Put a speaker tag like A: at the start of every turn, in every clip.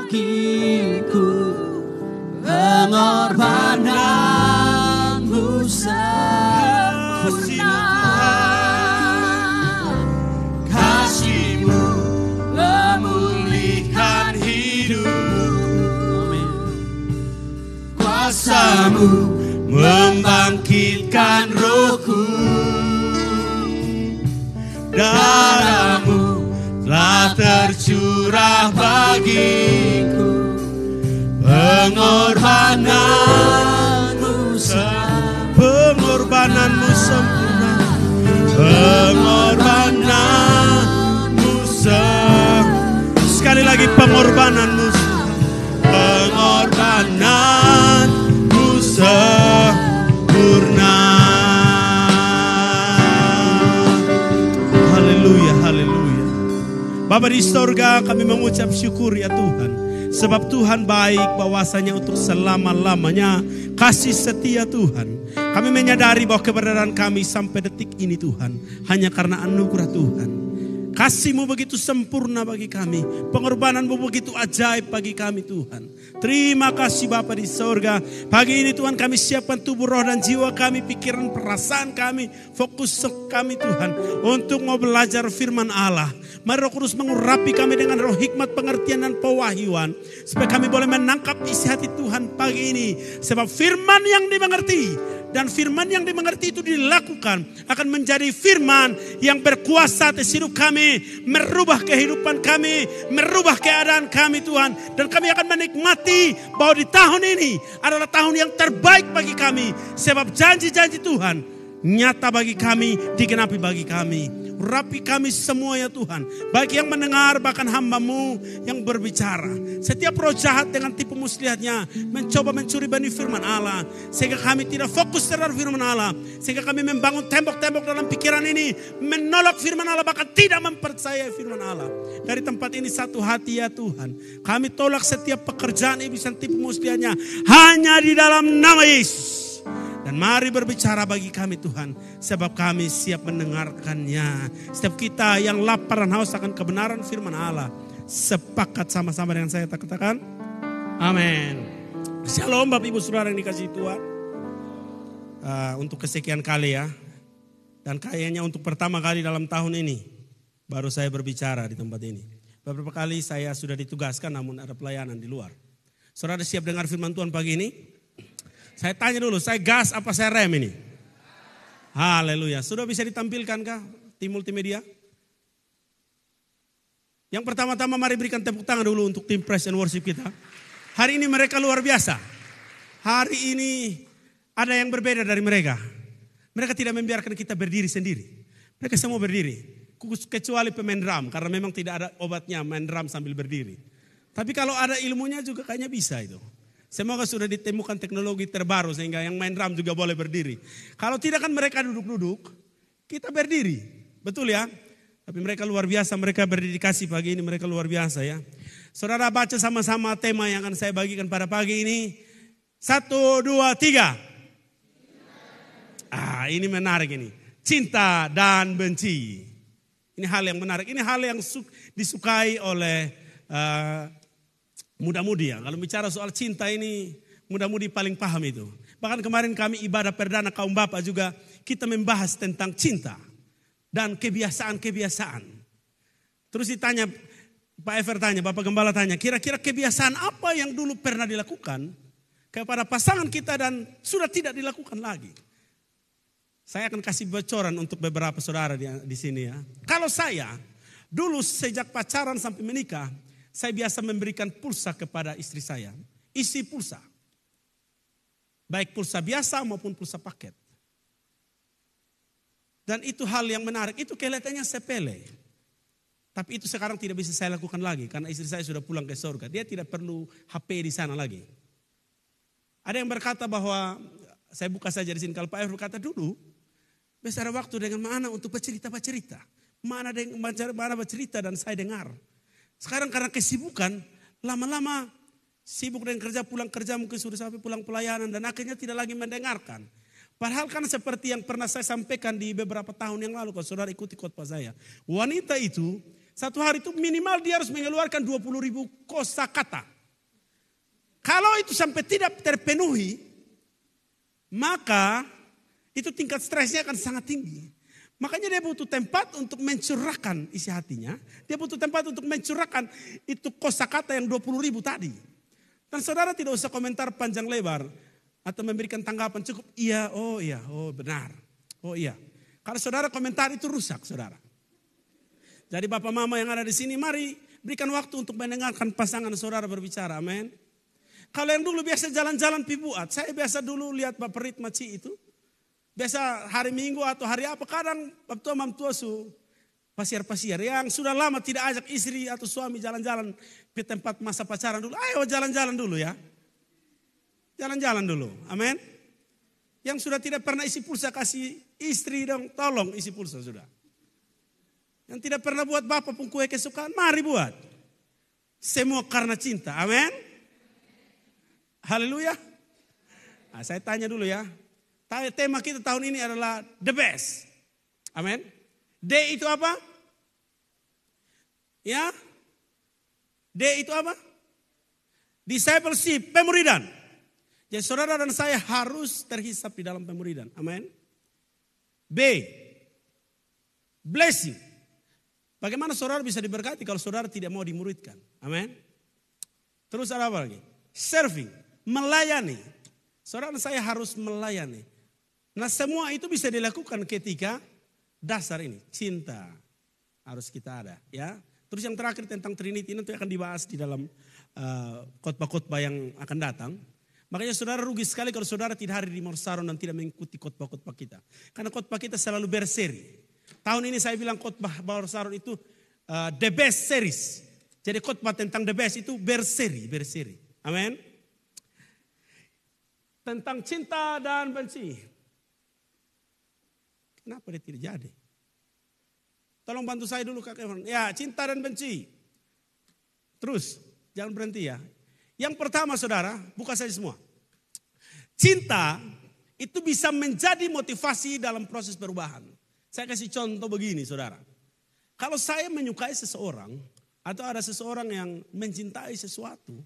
A: bagiku, pengorbananmu sempurna. Kasih-Mu memulihkan hidup, kuasa-Mu membangkitkan rohku. Darah-Mu telah tercurah bagiku, pengorbananmu sempurna, pengorbananmu sempurna. Sekali lagi pengorbananmu sempurna. Haleluya, haleluya. Bapa di sorga, kami mengucap syukur ya Tuhan, sebab Tuhan baik, bahwasanya untuk selama-lamanya kasih setia Tuhan. Kami menyadari bahwa keberadaan kami sampai detik ini Tuhan hanya karena anugerah Tuhan. Kasih-Mu begitu sempurna bagi kami, pengorbanan-Mu begitu ajaib bagi kami Tuhan. Terima kasih Bapa di sorga. Pagi ini Tuhan kami siapkan tubuh, roh dan jiwa kami, pikiran, perasaan kami, fokus kami Tuhan untuk mau belajar firman Allah. Mari Roh Kudus mengurapi kami dengan roh hikmat, pengertian dan pewahyuan, supaya kami boleh menangkap isi hati Tuhan pagi ini. Sebab firman yang dimengerti dan firman yang dimengerti itu dilakukan akan menjadi firman yang berkuasa atas hidup kami, merubah kehidupan kami, merubah keadaan kami Tuhan. Dan kami akan menikmati bahwa di tahun ini adalah tahun yang terbaik bagi kami. Sebab janji-janji Tuhan nyata bagi kami, digenapi bagi kami. Rapi kami semua ya Tuhan, baik yang mendengar bahkan hamba-Mu yang berbicara. Setiap roh jahat dengan tipu muslihatnya mencoba mencuri benih firman Allah, sehingga kami tidak fokus terhadap firman Allah, sehingga kami membangun tembok-tembok dalam pikiran ini, menolak firman Allah, bahkan tidak mempercayai firman Allah. Dari tempat ini satu hati ya Tuhan, kami tolak setiap pekerjaan iblis dan tipu muslihatnya hanya di dalam nama Yesus. Dan mari berbicara bagi kami Tuhan, sebab kami siap mendengarkannya. Setiap kita yang lapar dan haus akan kebenaran firman Allah, sepakat sama-sama dengan saya katakan amin. Shalom Bapak Ibu Saudara yang dikasihi Tuhan. Untuk kesekian kali ya, dan kayaknya untuk pertama kali dalam tahun ini baru saya berbicara di tempat ini. Beberapa kali saya sudah ditugaskan namun ada pelayanan di luar. Saudara siap dengar firman Tuhan pagi ini? Saya tanya dulu, saya gas apa saya rem ini? Haleluya. Sudah bisa ditampilkan kah tim multimedia? Yang pertama-tama mari berikan tepuk tangan dulu untuk tim praise and worship kita. Hari ini mereka luar biasa. Hari ini ada yang berbeda dari mereka. Mereka tidak membiarkan kita berdiri sendiri. Mereka semua berdiri. Kecuali pemain drum, karena memang tidak ada obatnya main drum sambil berdiri. Tapi kalau ada ilmunya juga kayaknya bisa itu. Semoga sudah ditemukan teknologi terbaru sehingga yang main drum juga boleh berdiri. Kalau tidak kan mereka duduk-duduk, kita berdiri. Betul ya? Tapi mereka luar biasa, mereka berdedikasi pagi ini, mereka luar biasa ya. Saudara baca sama-sama tema yang akan saya bagikan pada pagi ini. 1, 2, 3. Ini menarik ini. Cinta dan benci. Ini hal yang menarik, ini hal yang disukai oleh muda-mudi ya. Kalau bicara soal cinta ini muda-mudi paling paham itu. Bahkan kemarin kami ibadah perdana kaum bapak juga kita membahas tentang cinta dan kebiasaan-kebiasaan. Terus ditanya, Pak Ever tanya, Bapak Gembala tanya, kira-kira kebiasaan apa yang dulu pernah dilakukan kepada pasangan kita dan sudah tidak dilakukan lagi. Saya akan kasih bocoran untuk beberapa saudara di sini ya. Kalau saya dulu sejak pacaran sampai menikah, saya biasa memberikan pulsa kepada istri saya. Isi pulsa. Baik pulsa biasa maupun pulsa paket. Dan itu hal yang menarik. Itu kelihatannya sepele. Tapi itu sekarang tidak bisa saya lakukan lagi. Karena istri saya sudah pulang ke surga. Dia tidak perlu HP di sana lagi. Ada yang berkata bahwa, saya buka saja di sini. Kalau Pak F berkata dulu, besar waktu dengan mana untuk bercerita-bercerita. Mana bercerita dan saya dengar. Sekarang karena kesibukan, lama-lama sibuk dengan kerja, pulang kerja mungkin sudah sampai pulang pelayanan dan akhirnya tidak lagi mendengarkan. Padahal kan seperti yang pernah saya sampaikan di beberapa tahun yang lalu, kalau saudara ikuti khotbah saya. Wanita itu, satu hari itu minimal dia harus mengeluarkan 20.000 kosakata Kalau itu sampai tidak terpenuhi, maka itu tingkat stresnya akan sangat tinggi. Makanya dia butuh tempat untuk mencurahkan isi hatinya. Dia butuh tempat untuk mencurahkan itu kosakata yang 20.000 tadi. Dan saudara tidak usah komentar panjang lebar atau memberikan tanggapan cukup iya, oh benar, oh iya. Kalau saudara komentar itu rusak saudara. Jadi bapak mama yang ada di sini, mari berikan waktu untuk mendengarkan pasangan saudara berbicara, amin. Kalau yang dulu biasa jalan-jalan pibuat, saya biasa dulu lihat Bapak Ritma Ci itu. Biasa hari Minggu atau hari apa, kadang waktu mamtua su pasiar-pasiar yang sudah lama tidak ajak istri atau suami jalan-jalan ke tempat masa pacaran dulu. Ayo jalan-jalan dulu ya. Jalan-jalan dulu, amin. Yang sudah tidak pernah isi pulsa kasih istri dong, tolong isi pulsa sudah. Yang tidak pernah buat bapak pun kue kesukaan, mari buat. Semua karena cinta, amin. Haleluya. Nah, saya tanya dulu ya. Tema kita tahun ini adalah the best. Amin. D itu apa? Ya. D itu apa? Discipleship, pemuridan. Jadi saudara dan saya harus terhisap di dalam pemuridan. Amin. B. Blessing. Bagaimana saudara bisa diberkati kalau saudara tidak mau dimuridkan? Amin. Terus ada apa lagi? Serving, melayani. Saudara dan saya harus melayani. Nah semua itu bisa dilakukan ketika dasar ini, cinta harus kita ada, ya. Terus yang terakhir tentang Trinity nanti akan dibahas di dalam khotbah-khotbah yang akan datang. Makanya saudara rugi sekali kalau saudara tidak hadir di Morsaron dan tidak mengikuti khotbah-khotbah kita. Karena khotbah kita selalu berseri. Tahun ini saya bilang khotbah Morsaron itu the best series. Jadi khotbah tentang the best itu berseri. Amin. Tentang cinta dan benci. Kenapa dia tidak jadi? Tolong bantu saya dulu Kak Evan. Ya, cinta dan benci. Terus, jangan berhenti ya. Yang pertama saudara, buka saja semua. Cinta itu bisa menjadi motivasi dalam proses perubahan. Saya kasih contoh begini saudara. Kalau saya menyukai seseorang, atau ada seseorang yang mencintai sesuatu,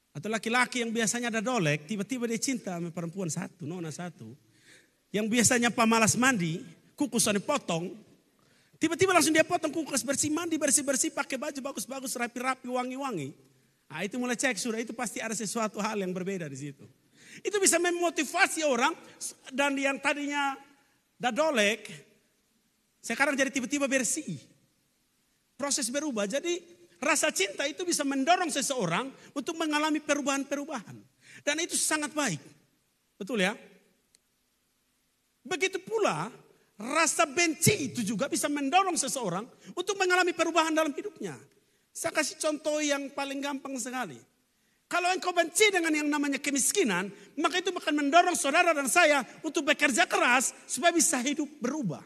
A: atau laki-laki yang biasanya ada dolek, tiba-tiba dia cinta sama perempuan satu, nona satu. Yang biasanya pemalas mandi, kukusnya dipotong. Tiba-tiba langsung dia potong kukus, bersih mandi, bersih-bersih, pakai baju bagus-bagus, rapi-rapi, wangi-wangi. Nah, itu mulai cek sudah, itu pasti ada sesuatu hal yang berbeda di situ. Itu bisa memotivasi orang dan yang tadinya dadolek, sekarang jadi tiba-tiba bersih. Proses berubah, jadi rasa cinta itu bisa mendorong seseorang untuk mengalami perubahan-perubahan. Dan itu sangat baik, betul ya? Begitu pula rasa benci itu juga bisa mendorong seseorang untuk mengalami perubahan dalam hidupnya. Saya kasih contoh yang paling gampang sekali. Kalau engkau benci dengan yang namanya kemiskinan, maka itu akan mendorong saudara dan saya untuk bekerja keras supaya bisa hidup berubah.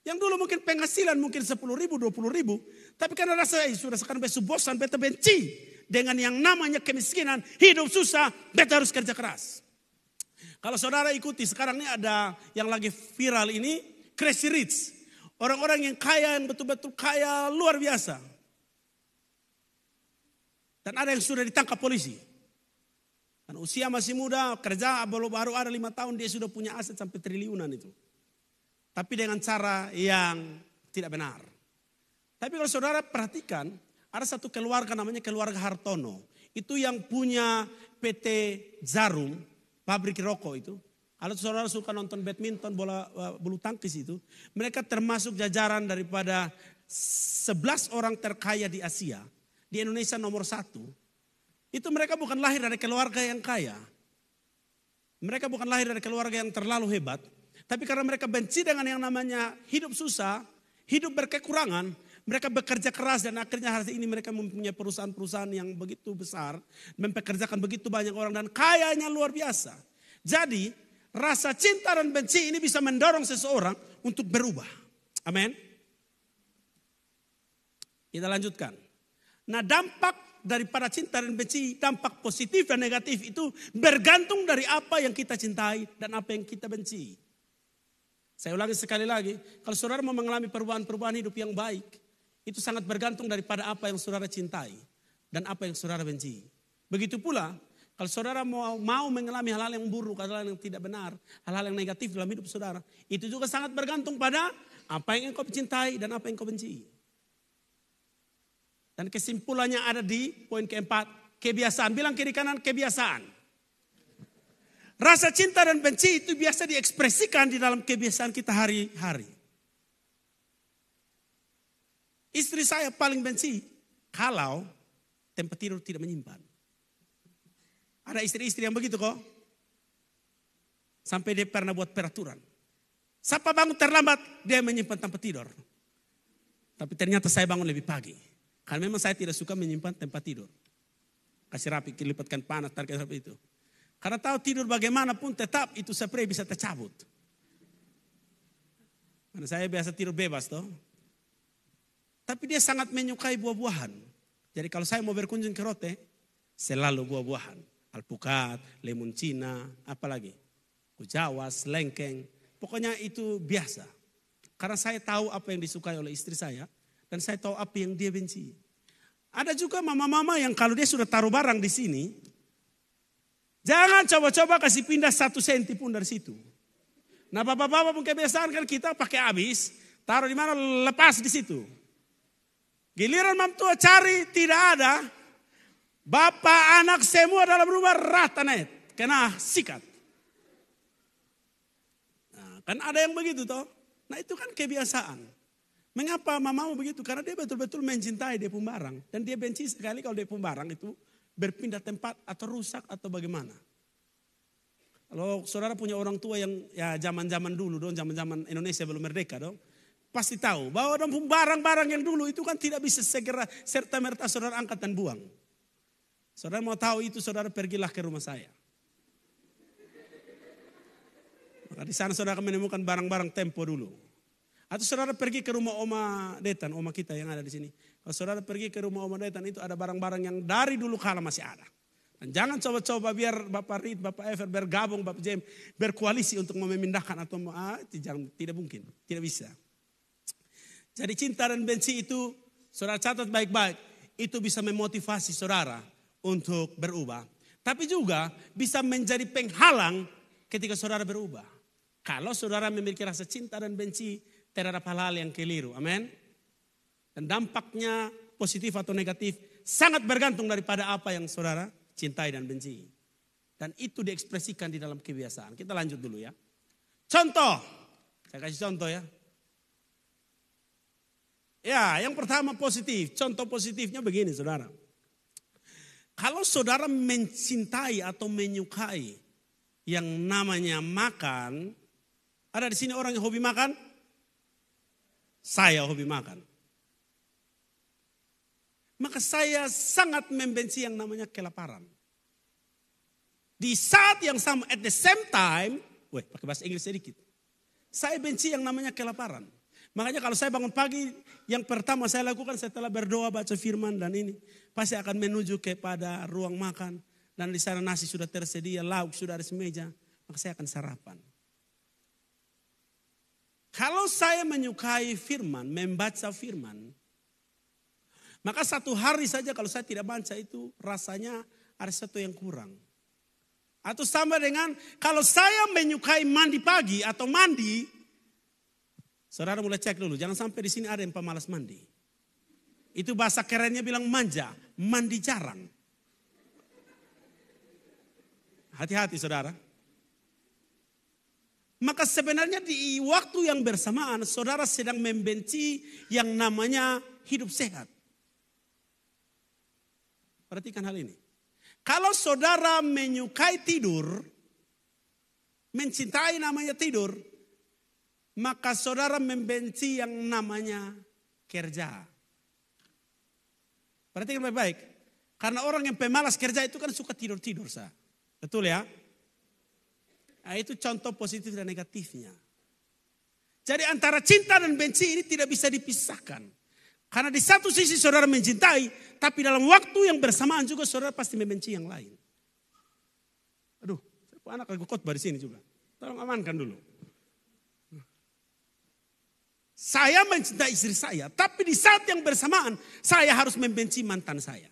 A: Yang dulu mungkin penghasilan mungkin 10.000, 20.000, tapi karena rasa sudah sekarang besok bosan, beta benci dengan yang namanya kemiskinan, hidup susah, beta harus kerja keras. Kalau saudara ikuti sekarang ini ada yang lagi viral ini, Crazy Rich. Orang-orang yang kaya, yang betul-betul kaya luar biasa. Dan ada yang sudah ditangkap polisi. Dan usia masih muda, kerja baru ada 5 tahun, dia sudah punya aset sampai triliunan itu. Tapi dengan cara yang tidak benar. Tapi kalau saudara perhatikan, ada satu keluarga namanya keluarga Hartono. Itu yang punya PT Jarum, pabrik rokok itu. Kalau saudara suka nonton badminton, bola bulu tangkis itu. Mereka termasuk jajaran daripada 11 orang terkaya di Asia. Di Indonesia nomor 1. Itu mereka bukan lahir dari keluarga yang kaya. Mereka bukan lahir dari keluarga yang terlalu hebat. Tapi karena mereka benci dengan yang namanya hidup susah, hidup berkekurangan. Mereka bekerja keras dan akhirnya hari ini mereka mempunyai perusahaan-perusahaan yang begitu besar. Mempekerjakan begitu banyak orang dan kayanya luar biasa. Jadi rasa cinta dan benci ini bisa mendorong seseorang untuk berubah. Amin. Kita lanjutkan. Nah dampak daripada cinta dan benci, dampak positif dan negatif itu bergantung dari apa yang kita cintai dan apa yang kita benci. Saya ulangi sekali lagi, kalau saudara mau mengalami perubahan-perubahan hidup yang baik, itu sangat bergantung daripada apa yang saudara cintai dan apa yang saudara benci. Begitu pula kalau saudara mau mengalami hal-hal yang buruk, hal-hal yang tidak benar, hal-hal yang negatif dalam hidup saudara, itu juga sangat bergantung pada apa yang engkau cintai dan apa yang engkau benci. Dan kesimpulannya ada di poin keempat, kebiasaan. Bilang kiri kanan, kebiasaan. Rasa cinta dan benci itu biasa diekspresikan di dalam kebiasaan kita hari-hari. Istri saya paling benci kalau tempat tidur tidak menyimpan. Ada istri-istri yang begitu kok. Sampai dia pernah buat peraturan. Siapa bangun terlambat, dia menyimpan tempat tidur. Tapi ternyata saya bangun lebih pagi. Karena memang saya tidak suka menyimpan tempat tidur. Kasih rapi, lipatkan panas, tarik rapi itu. Karena tahu tidur bagaimanapun tetap itu spray bisa tercabut. Karena saya biasa tidur bebas toh. Tapi dia sangat menyukai buah-buahan. Jadi kalau saya mau berkunjung ke Rote, selalu buah-buahan. Alpukat, lemon Cina, apalagi. Kujawas, lengkeng. Pokoknya itu biasa. Karena saya tahu apa yang disukai oleh istri saya. Dan saya tahu apa yang dia benci. Ada juga mama-mama yang kalau dia sudah taruh barang di sini. Jangan coba-coba kasih pindah 1 senti pun dari situ. Nah bapak-bapak pun kebiasaan kan kita pakai habis. Taruh di mana lepas di situ. Giliran mamtua cari tidak ada. Bapak anak semua dalam rumah rata net. Kena sikat. Nah, kan ada yang begitu toh. Nah itu kan kebiasaan. Mengapa mamamu begitu? Karena dia betul-betul mencintai dia pun barang. Dan dia benci sekali kalau dia pun barang itu berpindah tempat atau rusak atau bagaimana. Kalau saudara punya orang tua yang ya zaman-zaman dulu dong. Zaman-zaman Indonesia belum merdeka dong. Pasti tahu bahwa barang-barang yang dulu itu kan tidak bisa segera serta-merta saudara angkat dan buang. Saudara mau tahu itu, saudara pergilah ke rumah saya. Maka di sana saudara akan menemukan barang-barang tempo dulu. Atau saudara pergi ke rumah Oma Detan, Oma kita yang ada di sini. Kalau saudara pergi ke rumah Oma Detan itu ada barang-barang yang dari dulu kala masih ada. Dan jangan coba-coba biar Bapak Rid, Bapak Ever bergabung, Bapak Jem berkoalisi untuk memindahkan atau tidak mungkin, tidak bisa. Jadi cinta dan benci itu saudara catat baik-baik, itu bisa memotivasi saudara untuk berubah. Tapi juga bisa menjadi penghalang ketika saudara berubah. Kalau saudara memiliki rasa cinta dan benci terhadap hal-hal yang keliru. Amin. Dan dampaknya positif atau negatif sangat bergantung daripada apa yang saudara cintai dan benci. Dan itu diekspresikan di dalam kebiasaan. Kita lanjut dulu ya. Contoh. Saya kasih contoh ya. Ya, yang pertama positif. Contoh positifnya begini saudara. Kalau saudara mencintai atau menyukai yang namanya makan, ada di sini orang yang hobi makan? Saya hobi makan. Maka saya sangat membenci yang namanya kelaparan. Di saat yang sama, at the same time, pakai bahasa Inggris sedikit. Saya benci yang namanya kelaparan. Makanya kalau saya bangun pagi, yang pertama saya lakukan setelah berdoa, baca firman dan ini. Pasti akan menuju kepada ruang makan. Dan di sana nasi sudah tersedia, lauk sudah ada semeja. Maka saya akan sarapan. Kalau saya menyukai firman, membaca firman. Maka satu hari saja kalau saya tidak baca itu rasanya ada sesuatu yang kurang. Atau sama dengan kalau saya menyukai mandi pagi atau mandi. Saudara mulai cek dulu, jangan sampai di sini ada yang pemalas mandi. Itu bahasa kerennya bilang manja, mandi jarang. Hati-hati saudara. Maka sebenarnya di waktu yang bersamaan saudara sedang membenci yang namanya hidup sehat. Perhatikan hal ini. Kalau saudara menyukai tidur, mencintai namanya tidur, maka saudara membenci yang namanya kerja. Perhatikan baik-baik. Karena orang yang pemalas kerja itu kan suka tidur-tidur. Betul ya? Nah, itu contoh positif dan negatifnya. Jadi antara cinta dan benci ini tidak bisa dipisahkan. Karena di satu sisi saudara mencintai, tapi dalam waktu yang bersamaan juga saudara pasti membenci yang lain. Aduh, anak lagi khotbah di sini juga. Tolong amankan dulu. Saya mencintai istri saya, tapi di saat yang bersamaan saya harus membenci mantan saya.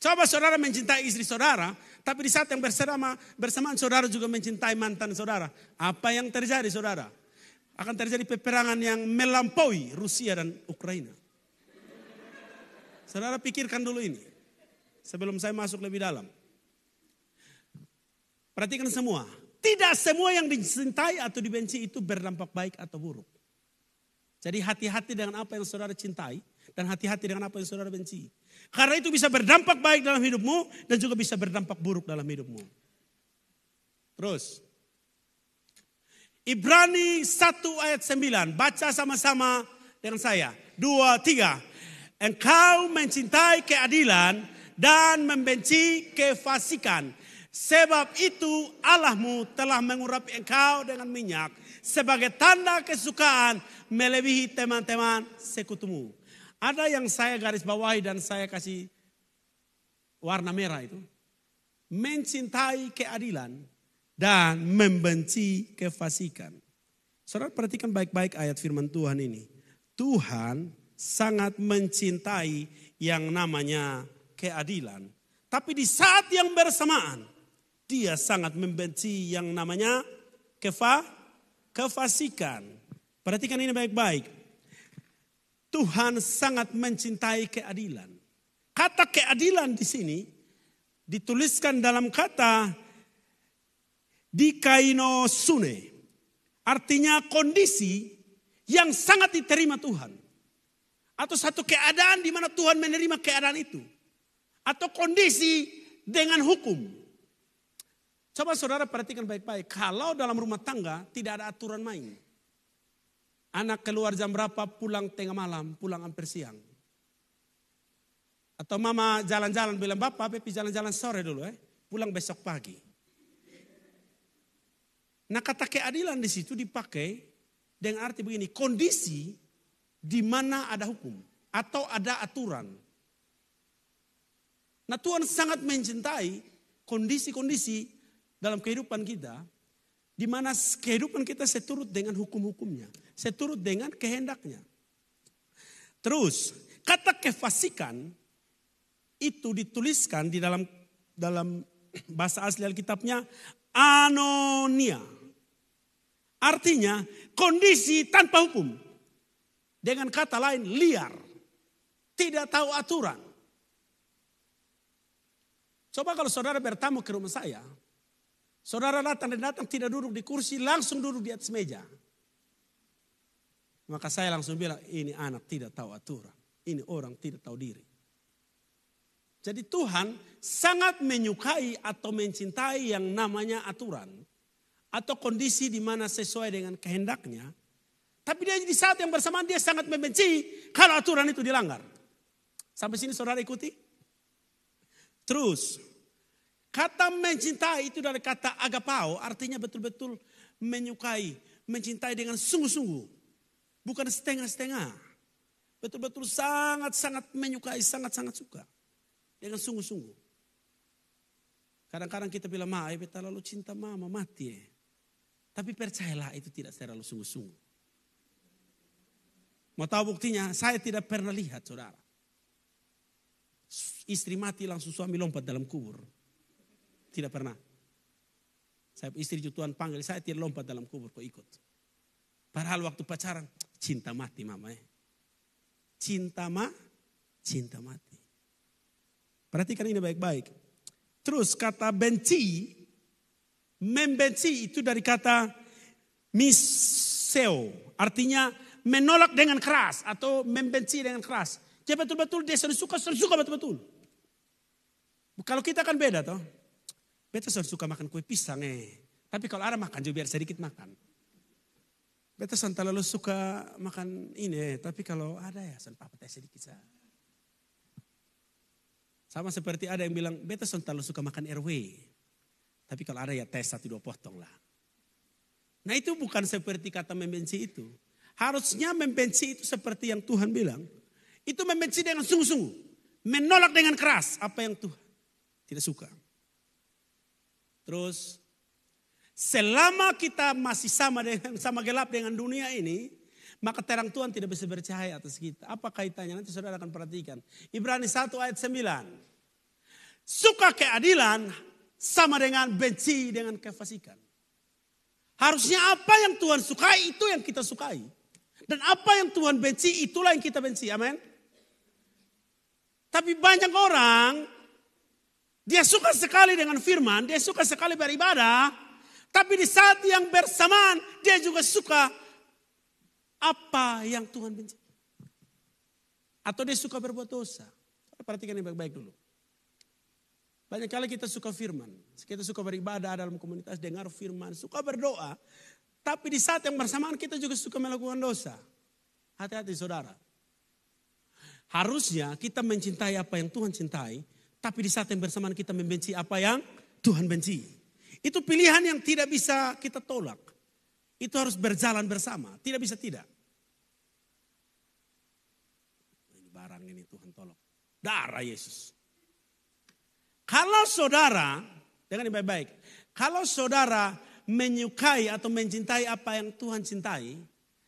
A: Coba saudara mencintai istri saudara, tapi di saat yang bersamaan saudara juga mencintai mantan saudara. Apa yang terjadi saudara? Akan terjadi peperangan yang melampaui Rusia dan Ukraina. Saudara pikirkan dulu ini, sebelum saya masuk lebih dalam. Perhatikan semua, tidak semua yang dicintai atau dibenci itu berdampak baik atau buruk. Jadi hati-hati dengan apa yang saudara cintai, dan hati-hati dengan apa yang saudara benci. Karena itu bisa berdampak baik dalam hidupmu, dan juga bisa berdampak buruk dalam hidupmu. Terus, Ibrani 1 ayat 9, baca sama-sama dengan saya. 2, 3. Engkau mencintai keadilan dan membenci kefasikan. Sebab itu Allahmu telah mengurapi engkau dengan minyak sebagai tanda kesukaan melebihi teman-teman sekutumu. Ada yang saya garis bawahi dan saya kasih warna merah itu. Mencintai keadilan dan membenci kefasikan. Saudara perhatikan baik-baik ayat firman Tuhan ini. Tuhan sangat mencintai yang namanya keadilan. Tapi di saat yang bersamaan, dia sangat membenci yang namanya kefasikan. Perhatikan ini baik-baik. Tuhan sangat mencintai keadilan. Kata keadilan di sini dituliskan dalam kata dikainosune. Artinya kondisi yang sangat diterima Tuhan. Atau satu keadaan di mana Tuhan menerima keadaan itu. Atau kondisi dengan hukum. Coba saudara perhatikan baik-baik. Kalau dalam rumah tangga tidak ada aturan main. Anak keluar jam berapa, pulang tengah malam, pulang hampir siang. Atau mama jalan-jalan bilang, bapak Pepi jalan-jalan sore dulu pulang besok pagi. Nah kata keadilan di situ dipakai dengan arti begini, kondisi di mana ada hukum atau ada aturan. Nah Tuhan sangat mencintai kondisi-kondisi dalam kehidupan kita, di mana kehidupan kita seturut dengan hukum-hukumnya, seturut dengan kehendaknya. Terus kata kefasikan itu dituliskan di dalam bahasa asli Alkitabnya anonia. Artinya kondisi tanpa hukum. Dengan kata lain liar. Tidak tahu aturan. Coba kalau saudara bertamu ke rumah saya. Saudara datang tidak duduk di kursi, langsung duduk di atas meja. Maka saya langsung bilang, ini anak tidak tahu aturan. Ini orang tidak tahu diri. Jadi Tuhan sangat menyukai atau mencintai yang namanya aturan. Atau kondisi di mana sesuai dengan kehendaknya. Tapi dia di saat yang bersamaan dia sangat membenci kalau aturan itu dilanggar. Sampai sini saudara ikuti. Terus, kata mencintai itu dari kata agapao, artinya betul-betul menyukai, mencintai dengan sungguh-sungguh. Bukan setengah-setengah. Betul-betul sangat-sangat menyukai, sangat-sangat suka. Dengan sungguh-sungguh. Kadang-kadang kita bilang, beta lalu cinta mama mati ya. Tapi percayalah itu tidak terlalu sungguh-sungguh. Mau tahu buktinya? Saya tidak pernah lihat saudara. Istri mati langsung suami lompat dalam kubur. Tidak pernah. Saya istri Tuhan panggil, saya tidak lompat dalam kubur kok ikut. Padahal waktu pacaran, cinta mati mama ya. Cinta mati. Perhatikan ini baik-baik. Terus kata benci, membenci itu dari kata miseo. Artinya menolak dengan keras atau membenci dengan keras. Jadi betul-betul dia suka betul-betul. Kalau kita kan beda toh. Beta suka makan kue pisang Tapi kalau ada makan juga biar sedikit makan. Beta terlalu suka makan ini tapi kalau ada ya papa teh sedikit saja. Sama seperti ada yang bilang beta terlalu suka makan RW. Tapi kalau ada ya teh 1-2 potong lah. Nah itu bukan seperti kata membenci itu. Harusnya membenci itu seperti yang Tuhan bilang. Itu membenci dengan sungguh-sungguh. Menolak dengan keras apa yang Tuhan tidak suka. Terus selama kita masih sama gelap dengan dunia ini, maka terang Tuhan tidak bisa bercahaya atas kita. Apa kaitannya? Nanti saudara akan perhatikan. Ibrani 1 ayat 9. Suka keadilan sama dengan benci dengan kefasikan. Harusnya apa yang Tuhan sukai itu yang kita sukai. Dan apa yang Tuhan benci itulah yang kita benci. Amin. Tapi banyak orang, dia suka sekali dengan firman, dia suka sekali beribadah. Tapi di saat yang bersamaan dia juga suka apa yang Tuhan benci. Atau dia suka berbuat dosa. Perhatikan ini baik-baik dulu. Banyak kali kita suka firman. Kita suka beribadah dalam komunitas, dengar firman, suka berdoa. Tapi di saat yang bersamaan kita juga suka melakukan dosa. Hati-hati saudara. Harusnya kita mencintai apa yang Tuhan cintai. Tapi di saat yang bersamaan kita membenci apa yang Tuhan benci. Itu pilihan yang tidak bisa kita tolak. Itu harus berjalan bersama. Tidak bisa tidak. Ini barang ini Tuhan tolong. Darah Yesus. Kalau saudara, dengar ini baik-baik. Kalau saudara menyukai atau mencintai apa yang Tuhan cintai,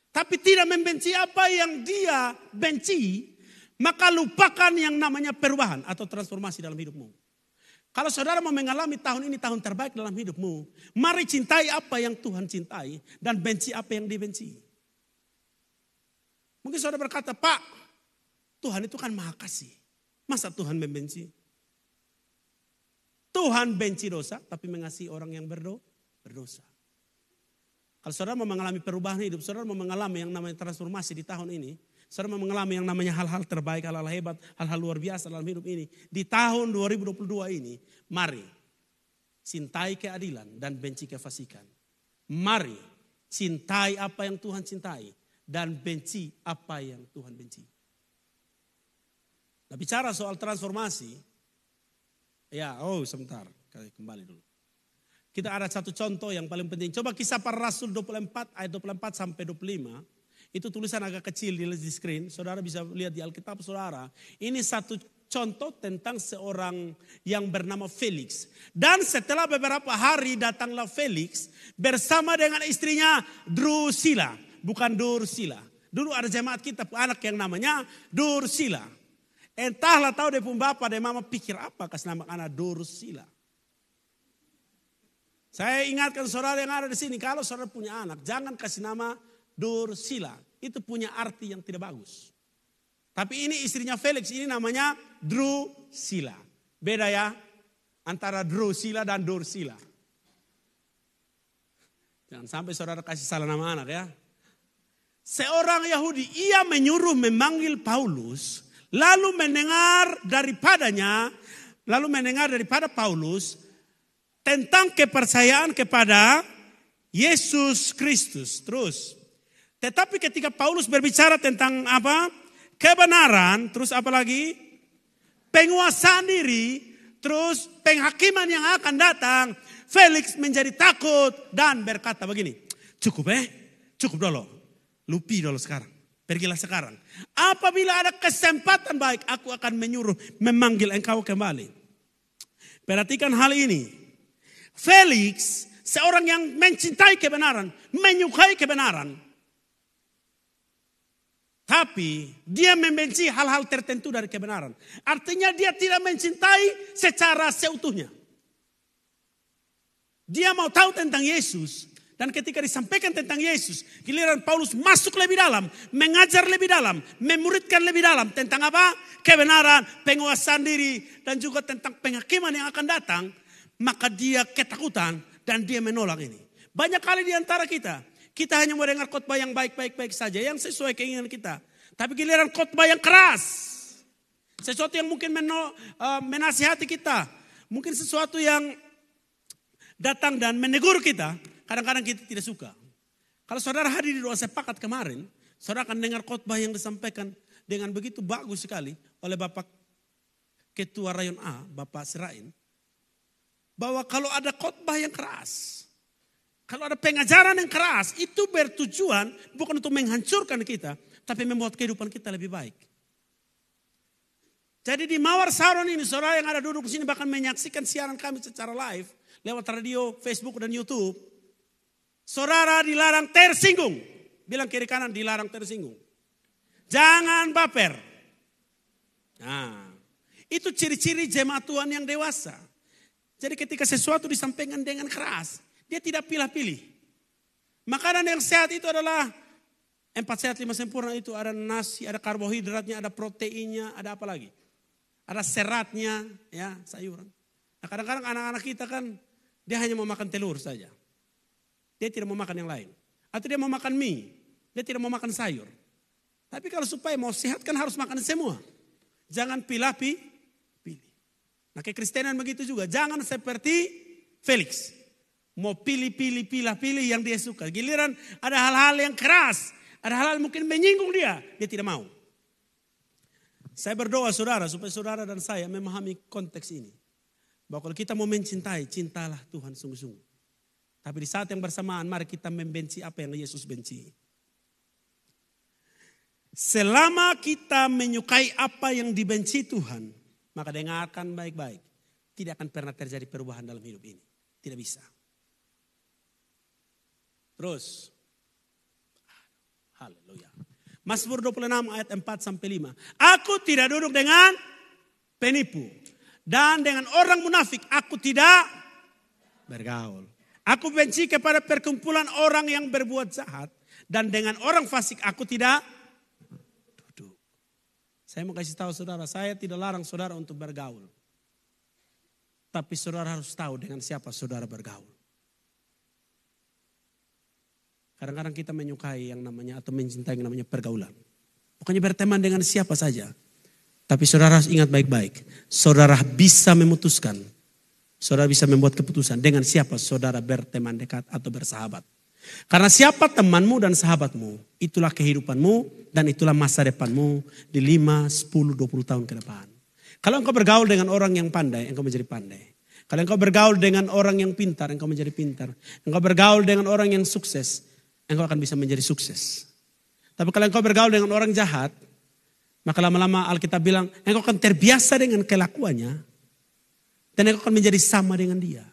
A: tapi tidak membenci apa yang dia benci, maka lupakan yang namanya perubahan atau transformasi dalam hidupmu. Kalau saudara mau mengalami tahun ini tahun terbaik dalam hidupmu, mari cintai apa yang Tuhan cintai dan benci apa yang dibenci. Mungkin saudara berkata, Pak, Tuhan itu kan maha kasih. Masa Tuhan membenci? Tuhan benci dosa, tapi mengasihi orang yang berdosa. Kalau saudara mau mengalami perubahan hidup, saudara mau mengalami yang namanya transformasi di tahun ini, saudara mau mengalami yang namanya hal-hal terbaik, hal-hal hebat, hal-hal luar biasa dalam hidup ini, di tahun 2022 ini, mari cintai keadilan dan benci kefasikan. Mari cintai apa yang Tuhan cintai dan benci apa yang Tuhan benci. Nah, bicara soal transformasi, sebentar, kembali dulu. Kita ada satu contoh yang paling penting. Coba Kisah Para Rasul 24 ayat 24 sampai 25. Itu tulisan agak kecil di screen. Saudara bisa lihat di Alkitab saudara. Ini satu contoh tentang seorang yang bernama Felix. Dan setelah beberapa hari datanglah Felix bersama dengan istrinya Drusilla. Bukan Dursila. Dulu ada jemaat kita anak yang namanya Dursila. Entahlah tahu dia pun bapak dan mama pikir apa kasih nama anak Dursila. Saya ingatkan saudara yang ada di sini, kalau saudara punya anak, jangan kasih nama Dursila. Itu punya arti yang tidak bagus. Tapi ini istrinya Felix, ini namanya Drusilla. Beda ya, antara Drusilla dan Dursila. Jangan sampai saudara kasih salah nama anak ya. Seorang Yahudi, ia menyuruh memanggil Paulus, lalu mendengar daripada Paulus tentang kepercayaan kepada Yesus Kristus. Terus, tetapi ketika Paulus berbicara tentang apa? Kebenaran, terus apa lagi? Penguasaan diri, terus penghakiman yang akan datang. Felix menjadi takut dan berkata begini, cukup dulu, lupi dulu sekarang. Pergilah sekarang. Apabila ada kesempatan baik, aku akan menyuruh memanggil engkau kembali. Perhatikan hal ini. Felix, seorang yang mencintai kebenaran, menyukai kebenaran. Tapi dia membenci hal-hal tertentu dari kebenaran. Artinya dia tidak mencintai secara seutuhnya. Dia mau tahu tentang Yesus. Dan ketika disampaikan tentang Yesus, giliran Paulus masuk lebih dalam, mengajar lebih dalam, memuridkan lebih dalam tentang apa? Kebenaran, penguasaan diri, dan juga tentang penghakiman yang akan datang, maka dia ketakutan dan dia menolak ini. Banyak kali di antara kita hanya mau dengar khotbah yang baik-baik saja, yang sesuai keinginan kita. Tapi giliran khotbah yang keras, sesuatu yang mungkin menasihati kita, mungkin sesuatu yang datang dan menegur kita, kadang-kadang kita tidak suka. Kalau saudara hadir di doa sepakat kemarin, saudara akan dengar khotbah yang disampaikan dengan begitu bagus sekali oleh Bapak Ketua Rayon A, Bapak Serain. Bahwa kalau ada khotbah yang keras, kalau ada pengajaran yang keras, itu bertujuan bukan untuk menghancurkan kita, tapi membuat kehidupan kita lebih baik. Jadi di Mawar Saron ini, saudara yang ada duduk di sini bahkan menyaksikan siaran kami secara live, lewat radio, Facebook, dan YouTube. Saudara dilarang tersinggung. Bilang kiri kanan, dilarang tersinggung. Jangan baper. Nah, Itu ciri-ciri jemaat Tuhan yang dewasa. Jadi ketika sesuatu disampaikan dengan keras, dia tidak pilih-pilih. Makanan yang sehat itu adalah 4 sehat 5 sempurna itu. Ada nasi, ada karbohidratnya, ada proteinnya, ada apa lagi? Ada seratnya, ya sayuran. Nah kadang-kadang anak-anak kita kan, dia hanya mau makan telur saja. Dia tidak mau makan yang lain. Atau dia mau makan mie, dia tidak mau makan sayur. Tapi kalau supaya mau sehat kan harus makan semua. Jangan pilih-pilih. Nah kekristenan begitu juga. Jangan seperti Felix. Mau pilih yang dia suka. Giliran ada hal-hal yang keras. Ada hal-hal mungkin menyinggung dia. Dia tidak mau. Saya berdoa saudara supaya saudara dan saya memahami konteks ini. Bahwa kalau kita mau mencintai, cintalah Tuhan sungguh-sungguh. Tapi di saat yang bersamaan mari kita membenci apa yang Yesus benci. Selama kita menyukai apa yang dibenci Tuhan, maka dengarkan baik-baik. Tidak akan pernah terjadi perubahan dalam hidup ini. Tidak bisa. Terus. Haleluya. Mazmur 26 ayat 4-5. Aku tidak duduk dengan penipu. Dan dengan orang munafik aku tidak bergaul. Aku benci kepada perkumpulan orang yang berbuat jahat. Dan dengan orang fasik aku tidak duduk. Saya mau kasih tahu saudara, saya tidak larang saudara untuk bergaul. Tapi saudara harus tahu dengan siapa saudara bergaul. Kadang-kadang kita menyukai yang namanya atau mencintai yang namanya pergaulan. Bukannya berteman dengan siapa saja. Tapi saudara harus ingat baik-baik. Saudara bisa memutuskan. Saudara bisa membuat keputusan dengan siapa saudara berteman dekat atau bersahabat. Karena siapa temanmu dan sahabatmu, itulah kehidupanmu dan itulah masa depanmu di 5, 10, 20 tahun ke depan. Kalau engkau bergaul dengan orang yang pandai, engkau menjadi pandai. Kalau engkau bergaul dengan orang yang pintar, engkau menjadi pintar. Engkau bergaul dengan orang yang sukses, engkau akan bisa menjadi sukses. Tapi kalau engkau bergaul dengan orang jahat, maka lama-lama Alkitab bilang, engkau akan terbiasa dengan kelakuannya. Dan engkau akan menjadi sama dengan dia.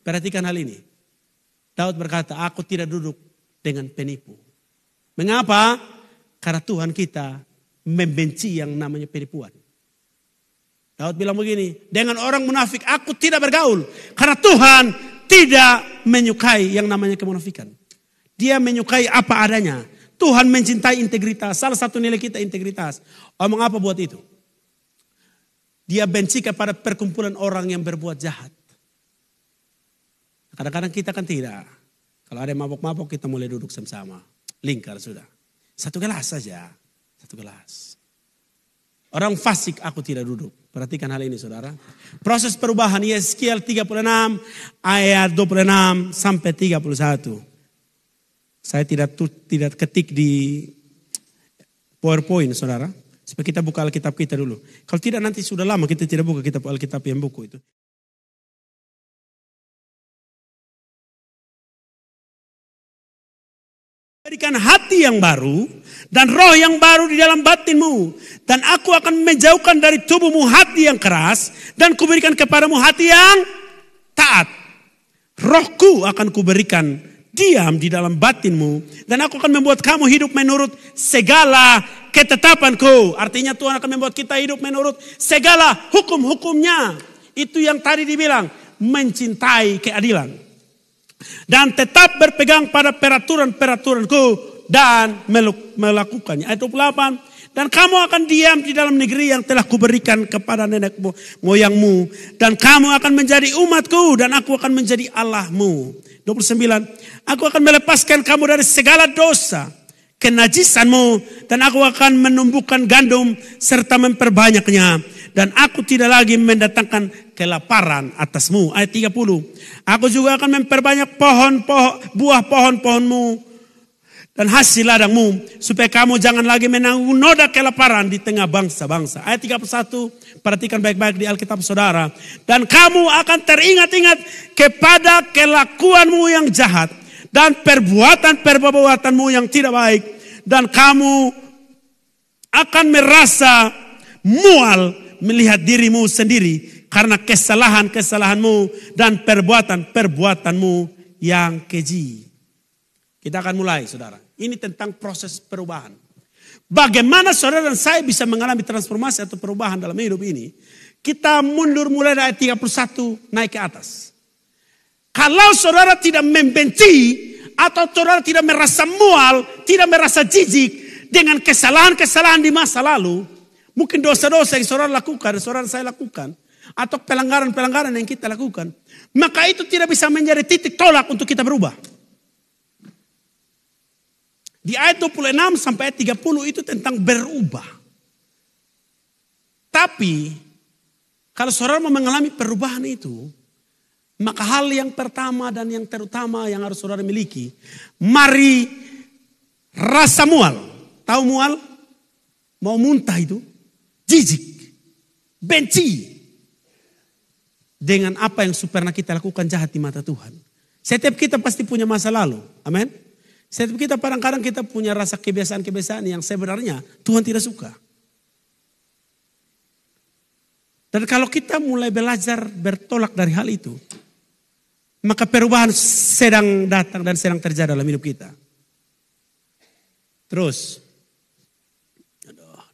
A: Perhatikan hal ini. Daud berkata, aku tidak duduk dengan penipu. Mengapa? Karena Tuhan kita membenci yang namanya penipuan. Daud bilang begini, dengan orang munafik aku tidak bergaul. Karena Tuhan tidak menyukai yang namanya kemunafikan. Dia menyukai apa adanya. Tuhan mencintai integritas. Salah satu nilai kita integritas. Omong apa buat itu? Dia benci kepada perkumpulan orang yang berbuat jahat. Kadang-kadang kita kan tidak. Kalau ada mabok-mabok kita mulai duduk sama-sama. Lingkar sudah. Satu gelas saja. Satu gelas. Orang fasik aku tidak duduk. Perhatikan hal ini saudara. Proses perubahan Yeskiel 36 ayat 26 sampai 31. Saya tidak ketik di PowerPoint saudara. Supaya kita buka Alkitab kita dulu. Kalau tidak nanti sudah lama kita tidak buka kitab Alkitab yang buku itu. Berikan hati yang baru dan roh yang baru di dalam batinmu. Dan aku akan menjauhkan dari tubuhmu hati yang keras. Dan kuberikan kepadamu hati yang taat. Rohku akan kuberikan diam di dalam batinmu. Dan aku akan membuat kamu hidup menurut segala ketetapanku. Artinya Tuhan akan membuat kita hidup menurut segala hukum-hukumnya. Itu yang tadi dibilang. Mencintai keadilan. Dan tetap berpegang pada peraturan-peraturanku. Dan melakukannya. Ayat 28. Dan kamu akan diam di dalam negeri yang telah kuberikan kepada nenek moyangmu. Dan kamu akan menjadi umatku. Dan aku akan menjadi Allahmu. 29. Aku akan melepaskan kamu dari segala dosa. Kenajisanmu. Dan aku akan menumbuhkan gandum. Serta memperbanyaknya. Dan aku tidak lagi mendatangkan kelaparan atasmu. Ayat 30. Aku juga akan memperbanyak buah pohon-pohonmu. Dan hasil ladangmu. Supaya kamu jangan lagi menanggung noda kelaparan di tengah bangsa-bangsa. Ayat 31. Perhatikan baik-baik di Alkitab saudara. Dan kamu akan teringat-ingat kepada kelakuanmu yang jahat. Dan perbuatanmu yang tidak baik. Dan kamu akan merasa mual melihat dirimu sendiri. Karena kesalahan-kesalahanmu dan perbuatanmu yang keji. Kita akan mulai saudara. Ini tentang proses perubahan. Bagaimana saudara dan saya bisa mengalami transformasi atau perubahan dalam hidup ini? Kita mundur mulai dari ayat 31 naik ke atas. Kalau saudara tidak membenci atau saudara tidak merasa mual, tidak merasa jijik dengan kesalahan-kesalahan di masa lalu, mungkin dosa-dosa yang saudara lakukan, saudara saya lakukan, atau pelanggaran-pelanggaran yang kita lakukan, maka itu tidak bisa menjadi titik tolak untuk kita berubah. Di ayat 26 sampai ayat 30 itu tentang berubah. Tapi kalau saudara mau mengalami perubahan itu, maka hal yang pertama dan yang terutama yang harus saudara miliki, mari rasa mual. Tahu mual? Mau muntah itu, jijik, benci dengan apa yang pernah kita lakukan jahat di mata Tuhan. Setiap kita pasti punya masa lalu. Amin. Setiap kita kadang-kadang kita punya rasa kebiasaan-kebiasaan yang sebenarnya Tuhan tidak suka. Dan kalau kita mulai belajar bertolak dari hal itu, maka perubahan sedang datang dan sedang terjadi dalam hidup kita. Terus,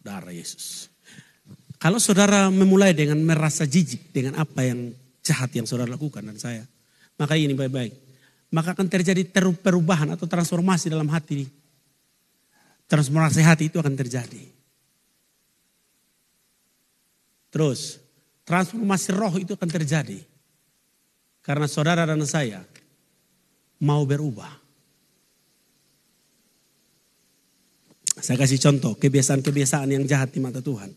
A: darah Yesus. Kalau saudara memulai dengan merasa jijik dengan apa yang jahat yang saudara lakukan dan saya, maka ini baik-baik. Maka akan terjadi perubahan atau transformasi dalam hati. Transformasi hati itu akan terjadi. Terus, transformasi roh itu akan terjadi. Karena saudara dan saya mau berubah. Saya kasih contoh kebiasaan-kebiasaan yang jahat di mata Tuhan.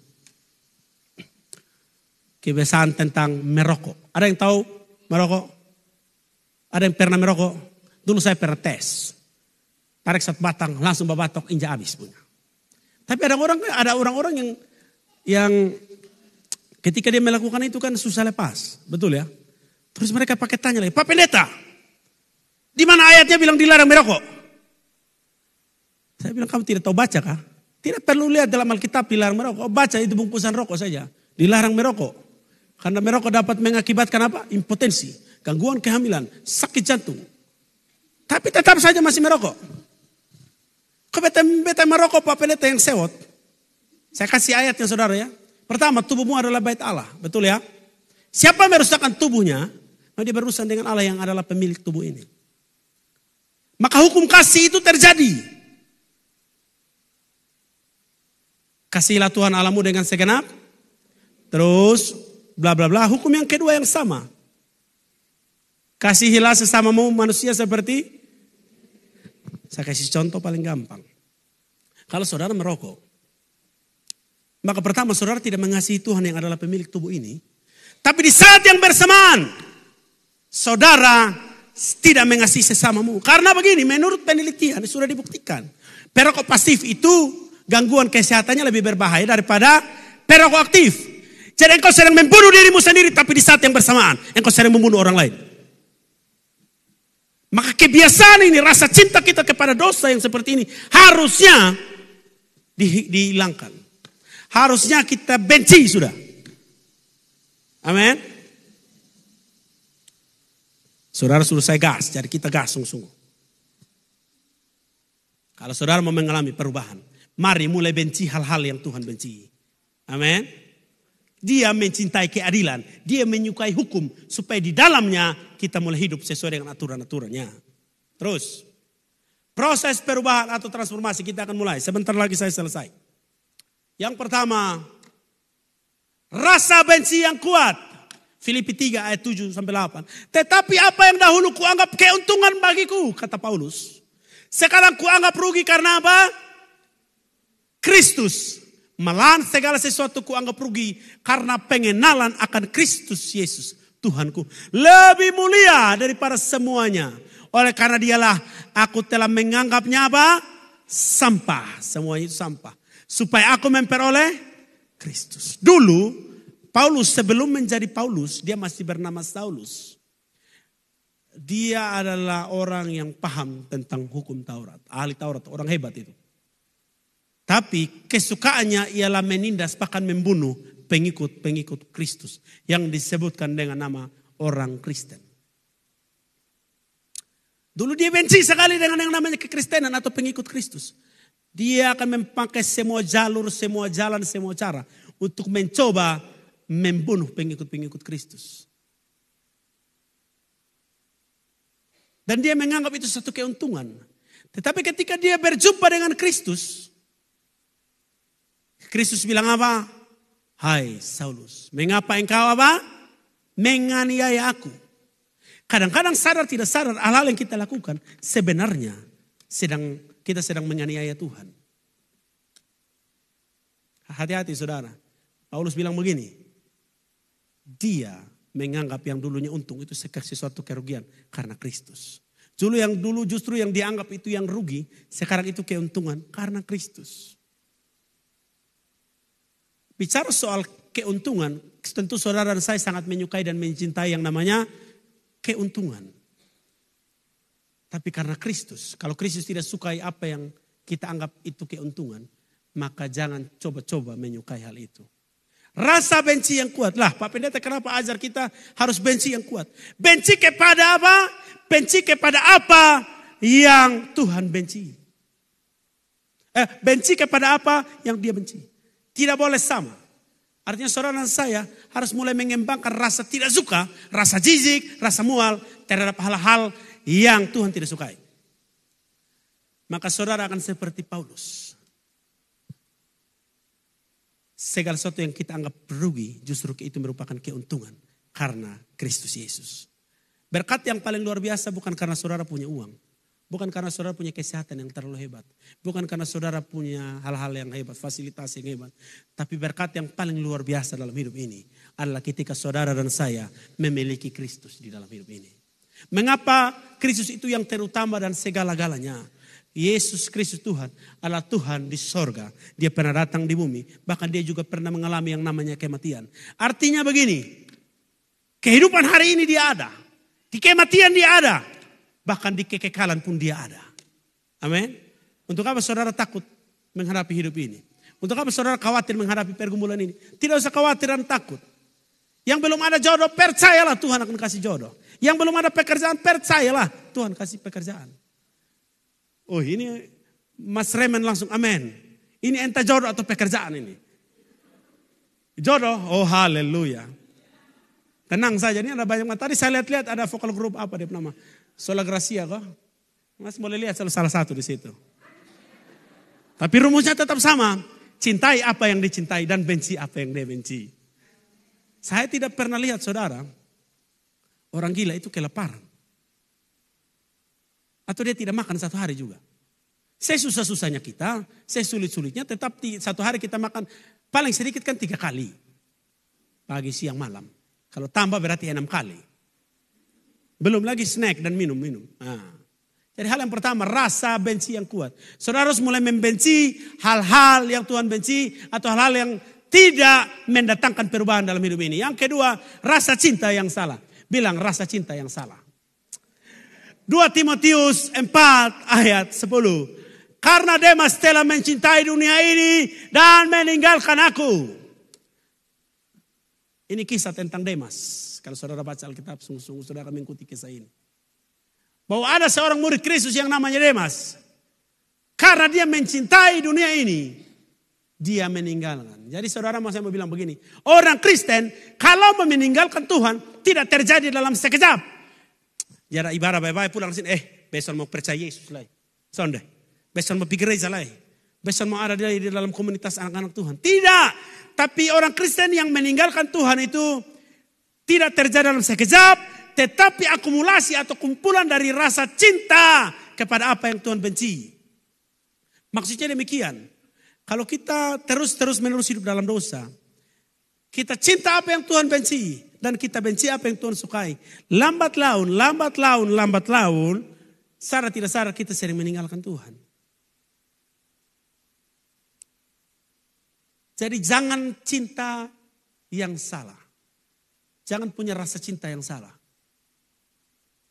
A: Kebiasaan tentang merokok. Ada yang tahu merokok? Ada yang pernah merokok? Dulu saya pernah tes. Tarik satu batang, langsung babatok, injak habis punya. Tapi ada orang-orang yang ketika dia melakukan itu kan susah lepas. Betul ya? Terus mereka pakai tanya lagi, Pak Pendeta, di mana ayatnya bilang dilarang merokok? Saya bilang, kamu tidak tahu baca kah? Tidak perlu lihat dalam Alkitab dilarang merokok. Baca itu bungkusan rokok saja. Dilarang merokok. Karena merokok dapat mengakibatkan apa? Impotensi, gangguan kehamilan, sakit jantung. Tapi tetap saja masih merokok. Kok beta merokok Pak Pendeta yang sewot? Saya kasih ayatnya saudara ya. Pertama, tubuhmu adalah bait Allah. Betul ya? Siapa merusakkan tubuhnya, dia berurusan dengan Allah yang adalah pemilik tubuh ini. Maka hukum kasih itu terjadi. Kasihilah Tuhan Allahmu dengan segenap. Terus bla bla bla. Hukum yang kedua yang sama. Kasihilah sesamamu manusia seperti. Saya kasih contoh paling gampang. Kalau saudara merokok, maka pertama saudara tidak mengasihi Tuhan yang adalah pemilik tubuh ini. Tapi di saat yang bersamaan, saudara tidak mengasihi sesamamu. Karena begini, menurut penelitian sudah dibuktikan. Perokok pasif itu gangguan kesehatannya lebih berbahaya daripada perokok aktif. Jadi engkau sedang membunuh dirimu sendiri, tapi di saat yang bersamaan, engkau sedang membunuh orang lain. Maka kebiasaan ini, rasa cinta kita kepada dosa yang seperti ini, harusnya dihilangkan. Harusnya kita benci sudah. Amin. Saudara suruh saya gas, jadi kita gas sungguh-sungguh. Kalau saudara mau mengalami perubahan, mari mulai benci hal-hal yang Tuhan benci. Amin. Dia mencintai keadilan, dia menyukai hukum, supaya di dalamnya kita mulai hidup sesuai dengan aturan-aturannya. Terus, proses perubahan atau transformasi kita akan mulai. Sebentar lagi saya selesai. Yang pertama, rasa benci yang kuat. Filipi 3 ayat 7 sampai 8. Tetapi apa yang dahulu kuanggap keuntungan bagiku, kata Paulus, sekarang kuanggap rugi karena apa? Kristus. Malahan segala sesuatu kuanggap rugi karena pengenalan akan Kristus Yesus Tuhanku. Lebih mulia daripada semuanya. Oleh karena dialah aku telah menganggapnya apa? Sampah. Semuanya itu sampah. Supaya aku memperoleh Kristus. Dulu Paulus sebelum menjadi Paulus, dia masih bernama Saulus. Dia adalah orang yang paham tentang hukum Taurat. Ahli Taurat, orang hebat itu. Tapi kesukaannya ialah menindas bahkan membunuh pengikut-pengikut Kristus. Yang disebutkan dengan nama orang Kristen. Dulu dia benci sekali dengan yang namanya kekristenan atau pengikut Kristus. Dia akan memakai semua jalur, semua jalan, semua cara untuk mencoba membunuh pengikut-pengikut Kristus. Dan dia menganggap itu satu keuntungan. Tetapi ketika dia berjumpa dengan Kristus, Kristus bilang apa? Hai Saulus, mengapa engkau apa? Menganiaya aku. Kadang-kadang sadar tidak sadar hal-hal yang kita lakukan sebenarnya kita sedang menganiaya Tuhan. Hati-hati saudara. Paulus bilang begini. Dia menganggap yang dulunya untung itu sesuatu kerugian karena Kristus. Dulu justru yang dianggap itu yang rugi, sekarang itu keuntungan karena Kristus. Bicara soal keuntungan, tentu saudara dan saya sangat menyukai dan mencintai yang namanya keuntungan. Tapi karena Kristus, kalau Kristus tidak sukai apa yang kita anggap itu keuntungan, maka jangan coba-coba menyukai hal itu. Rasa benci yang kuat. Lah Pak Pendeta kenapa ajar kita harus benci yang kuat? Benci kepada apa? Benci kepada apa yang Tuhan benci. Benci kepada apa yang dia benci. Tidak boleh sama. Artinya saudara dan saya harus mulai mengembangkan rasa tidak suka, rasa jijik, rasa mual terhadap hal-hal yang Tuhan tidak sukai. Maka saudara akan seperti Paulus. Segala sesuatu yang kita anggap rugi justru itu merupakan keuntungan karena Kristus Yesus. Berkat yang paling luar biasa bukan karena saudara punya uang. Bukan karena saudara punya kesehatan yang terlalu hebat. Bukan karena saudara punya hal-hal yang hebat, fasilitas yang hebat. Tapi berkat yang paling luar biasa dalam hidup ini adalah ketika saudara dan saya memiliki Kristus di dalam hidup ini. Mengapa Kristus itu yang terutama dan segala-galanya? Yesus Kristus Tuhan adalah Tuhan di sorga. Dia pernah datang di bumi. Bahkan dia juga pernah mengalami yang namanya kematian. Artinya begini. Kehidupan hari ini dia ada. Di kematian dia ada. Bahkan di kekekalan pun dia ada. Amin. Untuk apa saudara takut menghadapi hidup ini? Untuk apa saudara khawatir menghadapi pergumulan ini? Tidak usah khawatir dan takut. Yang belum ada jodoh, percayalah Tuhan akan kasih jodoh. Yang belum ada pekerjaan, percayalah Tuhan kasih pekerjaan. Oh ini Mas Remen langsung amin. Ini entah jodoh atau pekerjaan ini. Jodoh, oh haleluya. Tenang saja, ini ada banyak. Tadi saya lihat ada vokal grup apa dia nama? Sola Gracia kok. Mas boleh lihat salah satu di situ. Tapi rumusnya tetap sama. Cintai apa yang dicintai dan benci apa yang dia benci. Saya tidak pernah lihat saudara, orang gila itu kelaparan. Atau dia tidak makan satu hari juga. Sesusah-susahnya kita, sesulit-sulitnya tetap satu hari kita makan paling sedikit kan 3 kali. Pagi, siang, malam. Kalau tambah berarti 6 kali. Belum lagi snack dan minum-minum. Jadi hal yang pertama, rasa benci yang kuat. Saudara harus mulai membenci hal-hal yang Tuhan benci atau hal-hal yang tidak mendatangkan perubahan dalam hidup ini. Yang kedua, rasa cinta yang salah. Bilang rasa cinta yang salah. 2 Timotius 4 ayat 10. Karena Demas telah mencintai dunia ini dan meninggalkan aku. Ini kisah tentang Demas. Kalau saudara baca Alkitab, sungguh-sungguh saudara mengikuti kisah ini. Bahwa ada seorang murid Kristus yang namanya Demas. Karena dia mencintai dunia ini, dia meninggalkan. Jadi saudara saya mau bilang begini. Orang Kristen kalau meninggalkan Tuhan tidak terjadi dalam sekejap. Jadi ibarat baik-baik pulang sini. Besok mau percaya Yesus lah. Sonde. Besok mau pergi gereja lah. Besok mau ada di dalam komunitas anak-anak Tuhan. Tidak. Tapi orang Kristen yang meninggalkan Tuhan itu tidak terjadi dalam sekejap, tetapi akumulasi atau kumpulan dari rasa cinta kepada apa yang Tuhan benci. Maksudnya demikian. Kalau kita terus menerus hidup dalam dosa, kita cinta apa yang Tuhan benci dan kita benci apa yang Tuhan sukai. Lambat laun, sadar tidak sadar kita sering meninggalkan Tuhan. Jadi jangan cinta yang salah. Jangan punya rasa cinta yang salah.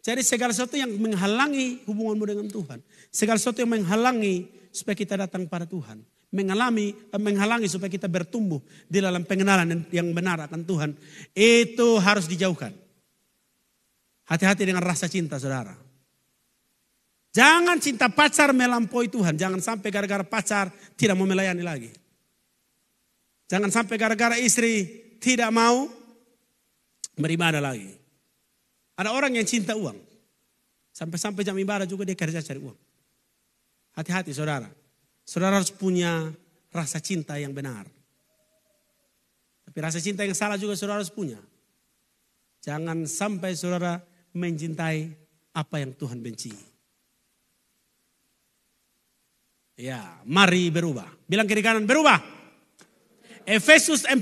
A: Jadi segala sesuatu yang menghalangi hubunganmu dengan Tuhan. Segala sesuatu yang menghalangi supaya kita datang pada Tuhan. Menghalangi supaya kita bertumbuh di dalam pengenalan yang benar akan Tuhan. Itu harus dijauhkan. Hati-hati dengan rasa cinta saudara. Jangan cinta pacar melampaui Tuhan. Jangan sampai gara-gara pacar tidak mau melayani lagi. Jangan sampai gara-gara istri tidak mau beribadah lagi. Ada orang yang cinta uang. Sampai-sampai jam ibadah juga dia kerja cari uang. Hati-hati saudara. Saudara harus punya rasa cinta yang benar. Tapi rasa cinta yang salah juga saudara harus punya. Jangan sampai saudara mencintai apa yang Tuhan benci. Ya, mari berubah. Bilang kiri kanan, berubah. Efesus 4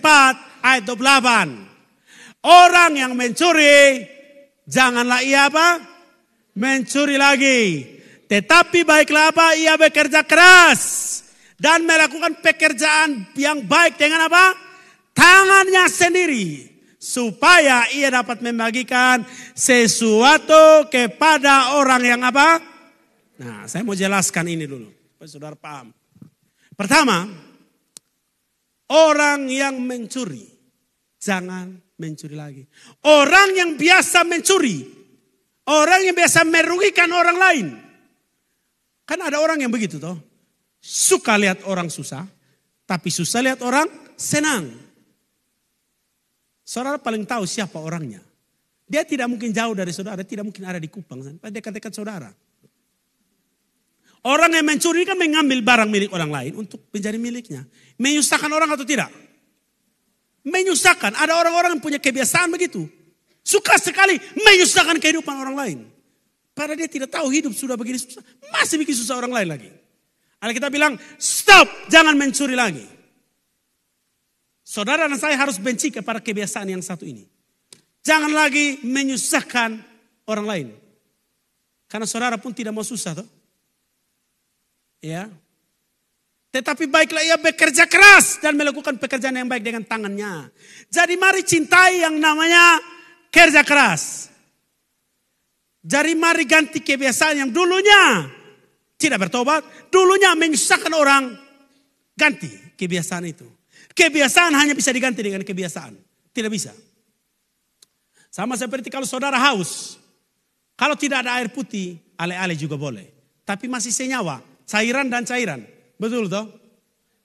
A: ayat 28. Orang yang mencuri, janganlah ia apa? Mencuri lagi. Tetapi baiklah apa? Ia bekerja keras. Dan melakukan pekerjaan yang baik dengan apa? Tangannya sendiri. Supaya ia dapat membagikan sesuatu kepada orang yang apa? Nah, saya mau jelaskan ini dulu. Supaya saudara paham. Pertama, orang yang mencuri, jangan mencuri lagi. Orang yang biasa mencuri, orang yang biasa merugikan orang lain. Kan ada orang yang begitu toh. Suka lihat orang susah, tapi susah lihat orang senang. Saudara paling tahu siapa orangnya. Dia tidak mungkin jauh dari saudara, tidak mungkin ada di Kupang. Dekat-dekat saudara. Orang yang mencuri kan mengambil barang milik orang lain untuk menjadi miliknya. Menyusahkan orang atau tidak? Menyusahkan. Ada orang-orang yang punya kebiasaan begitu. Suka sekali menyusahkan kehidupan orang lain. Padahal dia tidak tahu hidup sudah begini susah. Masih bikin susah orang lain lagi. Alkitab bilang, stop, jangan mencuri lagi. Saudara dan saya harus benci kepada kebiasaan yang satu ini. Jangan lagi menyusahkan orang lain. Karena saudara pun tidak mau susah toh. Ya. Tetapi baiklah ia bekerja keras dan melakukan pekerjaan yang baik dengan tangannya. Jadi mari cintai yang namanya kerja keras. Jadi mari ganti kebiasaan yang dulunya tidak bertobat, dulunya menyusahkan orang, ganti kebiasaan itu. Kebiasaan hanya bisa diganti dengan kebiasaan, tidak bisa. Sama seperti kalau saudara haus, kalau tidak ada air putih, ale-ale juga boleh. Tapi masih senyawa, cairan dan cairan, betul toh?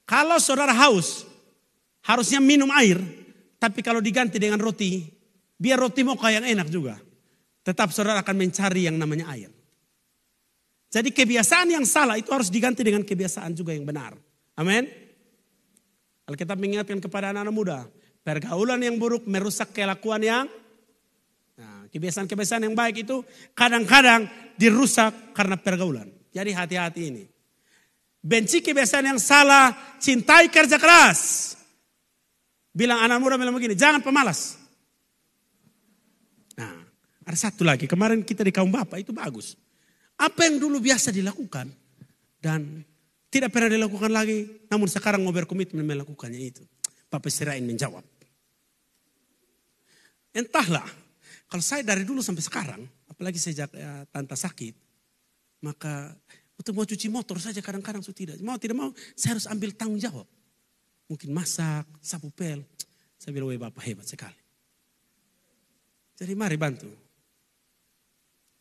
A: Kalau saudara haus, harusnya minum air, tapi kalau diganti dengan roti, biar roti mocha yang enak juga. Tetap saudara akan mencari yang namanya air. Jadi kebiasaan yang salah itu harus diganti dengan kebiasaan juga yang benar. Amin. Alkitab mengingatkan kepada anak-anak muda. Pergaulan yang buruk merusak kelakuan yang. Nah, kebiasaan-kebiasaan yang baik itu kadang-kadang dirusak karena pergaulan. Jadi hati-hati ini. Benci kebiasaan yang salah, cintai kerja keras. Bilang anak muda bilang begini, jangan pemalas. Nah, ada satu lagi, kemarin kita di kaum bapak itu bagus. Apa yang dulu biasa dilakukan dan tidak pernah dilakukan lagi, namun sekarang mau berkomitmen melakukannya itu. Bapak Sirain menjawab. Entahlah, kalau saya dari dulu sampai sekarang, apalagi sejak tante sakit, maka untuk mau cuci motor saja kadang-kadang sudah tidak. Mau tidak mau, saya harus ambil tanggung jawab. Mungkin masak, sapu pel. Saya bilang, weh Bapak hebat sekali. Jadi mari bantu.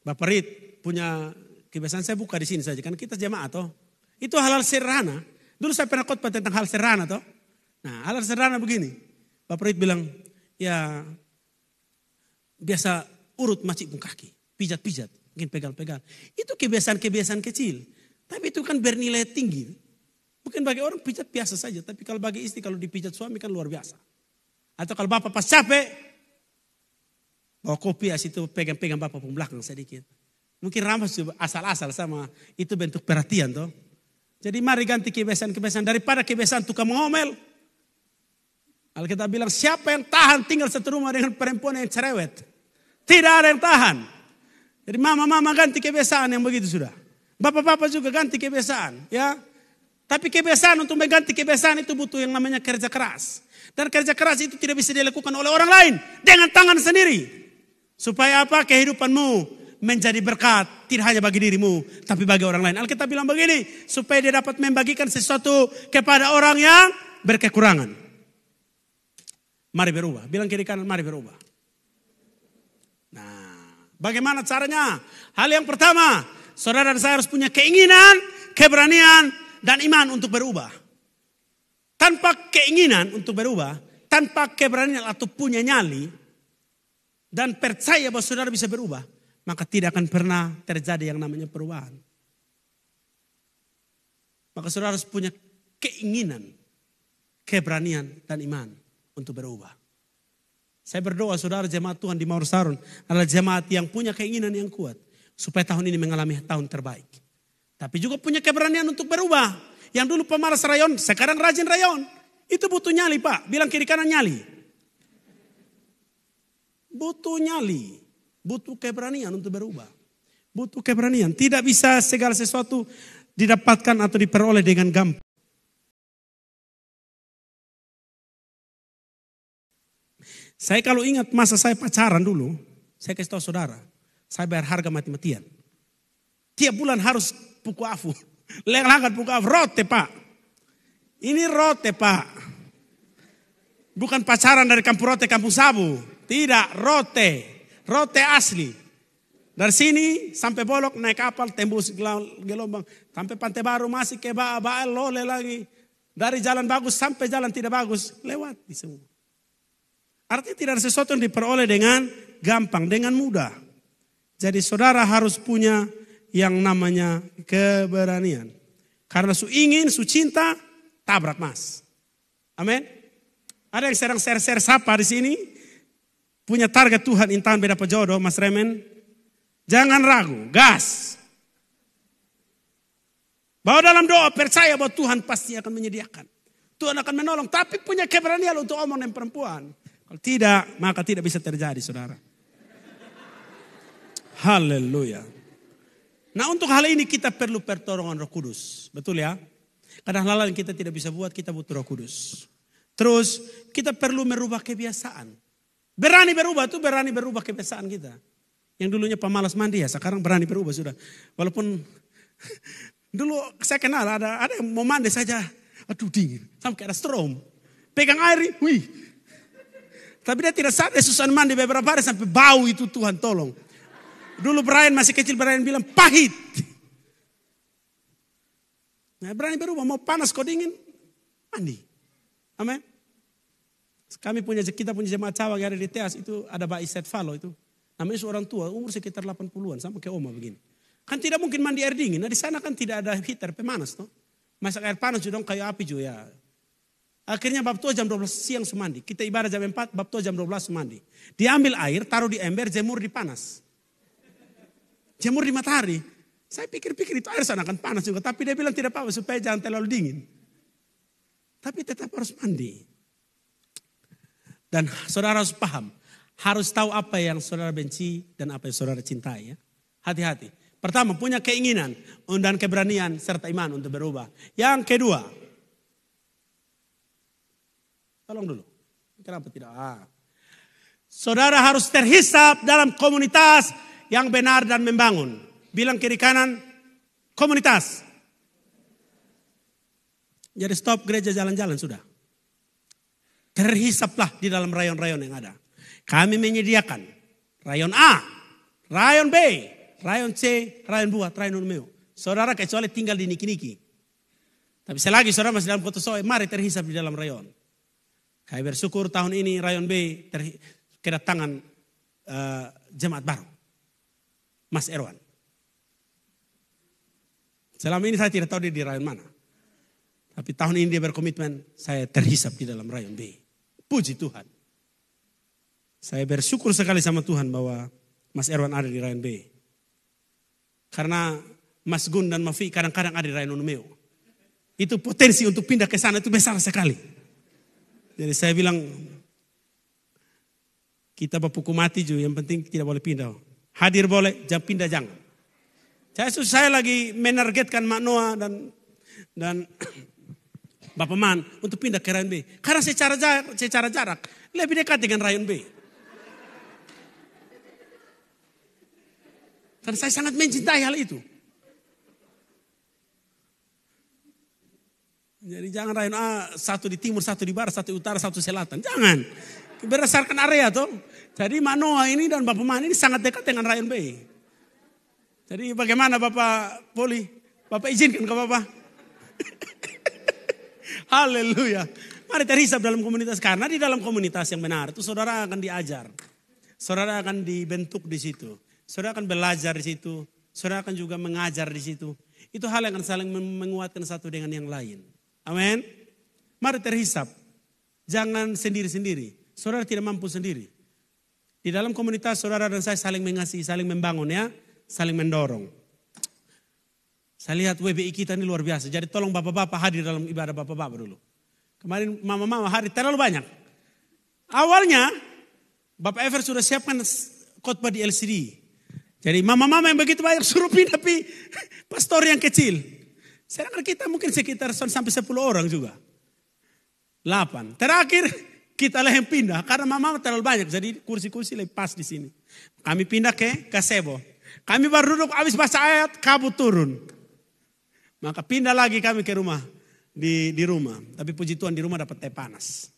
A: Bapak Rit punya kebiasaan, saya buka di sini saja, kan kita jemaah toh. Itu hal-hal sederhana. Dulu saya pernah khotbah tentang hal sederhana toh. Nah, hal sederhana begini. Bapak Rit bilang, ya biasa urut macik pun kaki, pijat-pijat, mungkin pegal-pegal. Itu kebiasaan-kebiasaan kecil. Tapi itu kan bernilai tinggi. Mungkin bagi orang pijat biasa saja, tapi kalau bagi istri kalau dipijat suami kan luar biasa. Atau kalau bapak pas capek, bawa kopi situ pegang-pegang bapak pun belakang sedikit. Mungkin ramah asal-asal sama itu bentuk perhatian toh. Jadi mari ganti kebiasaan-kebiasaan daripada kebiasaan tukang ngomel. Alkitab bilang siapa yang tahan tinggal satu rumah dengan perempuan yang cerewet. Tidak ada yang tahan. Jadi mama-mama ganti kebiasaan yang begitu sudah. Bapak-bapak juga ganti kebiasaan. Ya. Tapi kebiasaan untuk mengganti kebiasaan itu butuh yang namanya kerja keras. Dan kerja keras itu tidak bisa dilakukan oleh orang lain. Dengan tangan sendiri. Supaya apa? Kehidupanmu menjadi berkat. Tidak hanya bagi dirimu, tapi bagi orang lain. Alkitab bilang begini. Supaya dia dapat membagikan sesuatu kepada orang yang berkekurangan. Mari berubah. Bilang kiri kanan, mari berubah. Nah, bagaimana caranya? Hal yang pertama, saudara dan saya harus punya keinginan, keberanian, dan iman untuk berubah. Tanpa keinginan untuk berubah, tanpa keberanian atau punya nyali, dan percaya bahwa saudara bisa berubah, maka tidak akan pernah terjadi yang namanya perubahan. Maka saudara harus punya keinginan, keberanian, dan iman untuk berubah. Saya berdoa saudara jemaat Tuhan di Mawar Saron adalah jemaat yang punya keinginan yang kuat. Supaya tahun ini mengalami tahun terbaik. Tapi juga punya keberanian untuk berubah. Yang dulu pemalas rayon, sekarang rajin rayon. Itu butuh nyali Pak, bilang kiri kanan nyali. Butuh nyali, butuh keberanian untuk berubah. Butuh keberanian, tidak bisa segala sesuatu didapatkan atau diperoleh dengan gampang. Saya kalau ingat masa saya pacaran dulu, saya kasih tahu saudara, saya bayar harga mati-matian. Tiap bulan harus puku afu, lenglangan puku afu, rote Pak. Ini rote Pak. Bukan pacaran dari kampung rote, kampung sabu. Tidak, rote asli. Dari sini sampai Bolok naik kapal tembus gelombang. Sampai Pantai Baru masih ke Baal lole lagi. Dari jalan bagus sampai jalan tidak bagus, lewat di semua. Artinya tidak ada sesuatu yang diperoleh dengan gampang, dengan mudah. Jadi saudara harus punya yang namanya keberanian. Karena su ingin, su cinta, tabrak mas. Amin. Ada yang sedang share sapa di sini. Punya target Tuhan intan beda jodoh, Mas Remen. Jangan ragu, gas. Bawa dalam doa, percaya bahwa Tuhan pasti akan menyediakan. Tuhan akan menolong, tapi punya keberanian untuk omong dengan perempuan. Kalau tidak, maka tidak bisa terjadi saudara. Haleluya. Nah untuk hal ini kita perlu pertolongan Roh Kudus. Betul ya? Kadang hal yang kita tidak bisa buat, kita butuh Roh Kudus. Terus kita perlu merubah kebiasaan. Berani berubah itu berani berubah kebiasaan kita. Yang dulunya pemalas mandi ya, sekarang berani berubah sudah. Walaupun dulu saya kenal ada yang mau mandi saja, aduh dingin, sampai ada strom. Pegang air, wih. Tapi dia tidak sadar susah mandi beberapa hari sampai bau itu Tuhan tolong. Dulu Brian masih kecil, Brian bilang pahit. Nah, berani berubah, mau panas kau dingin, mandi. Amin. Kita punya jemaat cawang yang ada di Teas itu ada Mbak Iset Falo itu. Namanya seorang tua, umur sekitar 80-an, sama kayak Oma begini. Kan tidak mungkin mandi air dingin, nah di sana kan tidak ada heater pemanas toh. Masak air panas juga kayu api juga ya. Akhirnya bab tua jam 12 siang semandi. Kita ibadah jam 4, bab tua jam 12 semandi. Diambil air, taruh di ember, jemur di panas. Jemur di matahari. Saya pikir-pikir itu air sana kan panas juga. Tapi dia bilang tidak apa-apa supaya jangan terlalu dingin. Tapi tetap harus mandi. Dan saudara harus paham. Harus tahu apa yang saudara benci dan apa yang saudara cintai. Ya. Hati-hati. Pertama, punya keinginan dan keberanian serta iman untuk berubah. Yang kedua, tolong dulu. Kenapa tidak? Saudara harus terhisap dalam komunitas yang benar dan membangun. Bilang kiri kanan, komunitas. Jadi stop gereja jalan-jalan sudah. Terhisaplah di dalam rayon-rayon yang ada. Kami menyediakan rayon A, rayon B, rayon C, rayon buat, rayon Unmeo. Saudara kecuali tinggal di niki-niki. Tapi selagi saudara masih dalam kota Soe, mari terhisap di dalam rayon. Kami bersyukur tahun ini rayon B kedatangan jemaat baru. Mas Erwan. Selama ini saya tidak tahu dia di rayon mana. Tapi tahun ini dia berkomitmen, saya terhisap di dalam rayon B. Puji Tuhan. Saya bersyukur sekali sama Tuhan bahwa Mas Erwan ada di rayon B. Karena Mas Gun dan Mafi kadang-kadang ada di rayon Unmeo. Itu potensi untuk pindah ke sana itu besar sekali. Jadi saya bilang, kita berpuku mati juga, yang penting tidak boleh pindah. Hadir boleh, jangan pindah jangan. Saya lagi menargetkan Mak Noah dan Bapak Man untuk pindah ke rayon B. Karena secara jarak lebih dekat dengan rayon B. Karena saya sangat mencintai hal itu. Jadi jangan rayon A, satu di timur, satu di barat, satu di utara, satu di selatan. Jangan. Berdasarkan area tuh. Jadi Mak Noah ini dan Bapak Man ini sangat dekat dengan rayon B. Jadi bagaimana Bapak Poli? Bapak izinkan ke Bapak? Haleluya. Mari terhisap dalam komunitas. Karena di dalam komunitas yang benar itu saudara akan diajar. Saudara akan dibentuk di situ. Saudara akan belajar di situ. Saudara akan juga mengajar di situ. Itu hal yang akan saling menguatkan satu dengan yang lain. Amin. Mari terhisap. Jangan sendiri-sendiri. Saudara tidak mampu sendiri. Di dalam komunitas saudara dan saya saling mengasihi, saling membangun ya. Saling mendorong. Saya lihat WBI kita ini luar biasa. Jadi tolong bapak-bapak hadir dalam ibadah bapak-bapak dulu. Kemarin mama-mama hadir terlalu banyak. Awalnya Bapak Ever sudah siapkan khotbah di LCD. Jadi mama-mama yang begitu banyak suruh pindah pastor yang kecil. Sedangkan kita mungkin sekitar sampai 10 orang juga. 8. Terakhir kita lah yang pindah karena mama terlalu banyak. Jadi kursi-kursi lebih pas di sini. Kami pindah ke Kasebo. Kami baru duduk habis baca ayat kabut turun. Maka pindah lagi kami ke rumah. Di rumah. Tapi puji Tuhan di rumah dapat teh panas.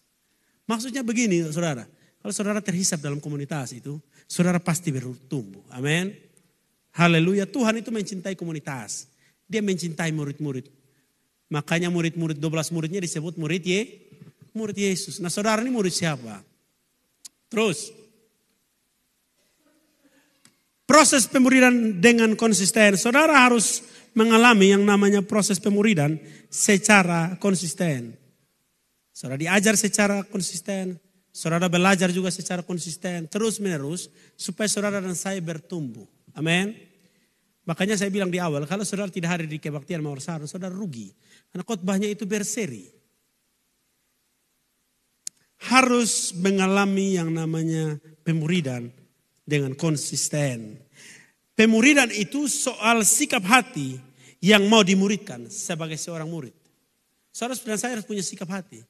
A: Maksudnya begini saudara. Kalau saudara terhisap dalam komunitas itu. Saudara pasti bertumbuh. Amin. Haleluya. Tuhan itu mencintai komunitas. Dia mencintai murid-murid. Makanya murid-murid 12 muridnya disebut murid Yesus. Nah saudara ini murid siapa? Terus. Proses pemuridan dengan konsisten. Saudara harus mengalami yang namanya proses pemuridan secara konsisten. Saudara diajar secara konsisten. Saudara belajar juga secara konsisten. Terus menerus supaya saudara dan saya bertumbuh. Amin. Makanya saya bilang di awal. Kalau saudara tidak hadir di kebaktian Mawar Sarun. Saudara rugi. Karena khotbahnya itu berseri. Harus mengalami yang namanya pemuridan dengan konsisten. Pemuridan itu soal sikap hati yang mau dimuridkan sebagai seorang murid. Saudara dan saya harus punya sikap hati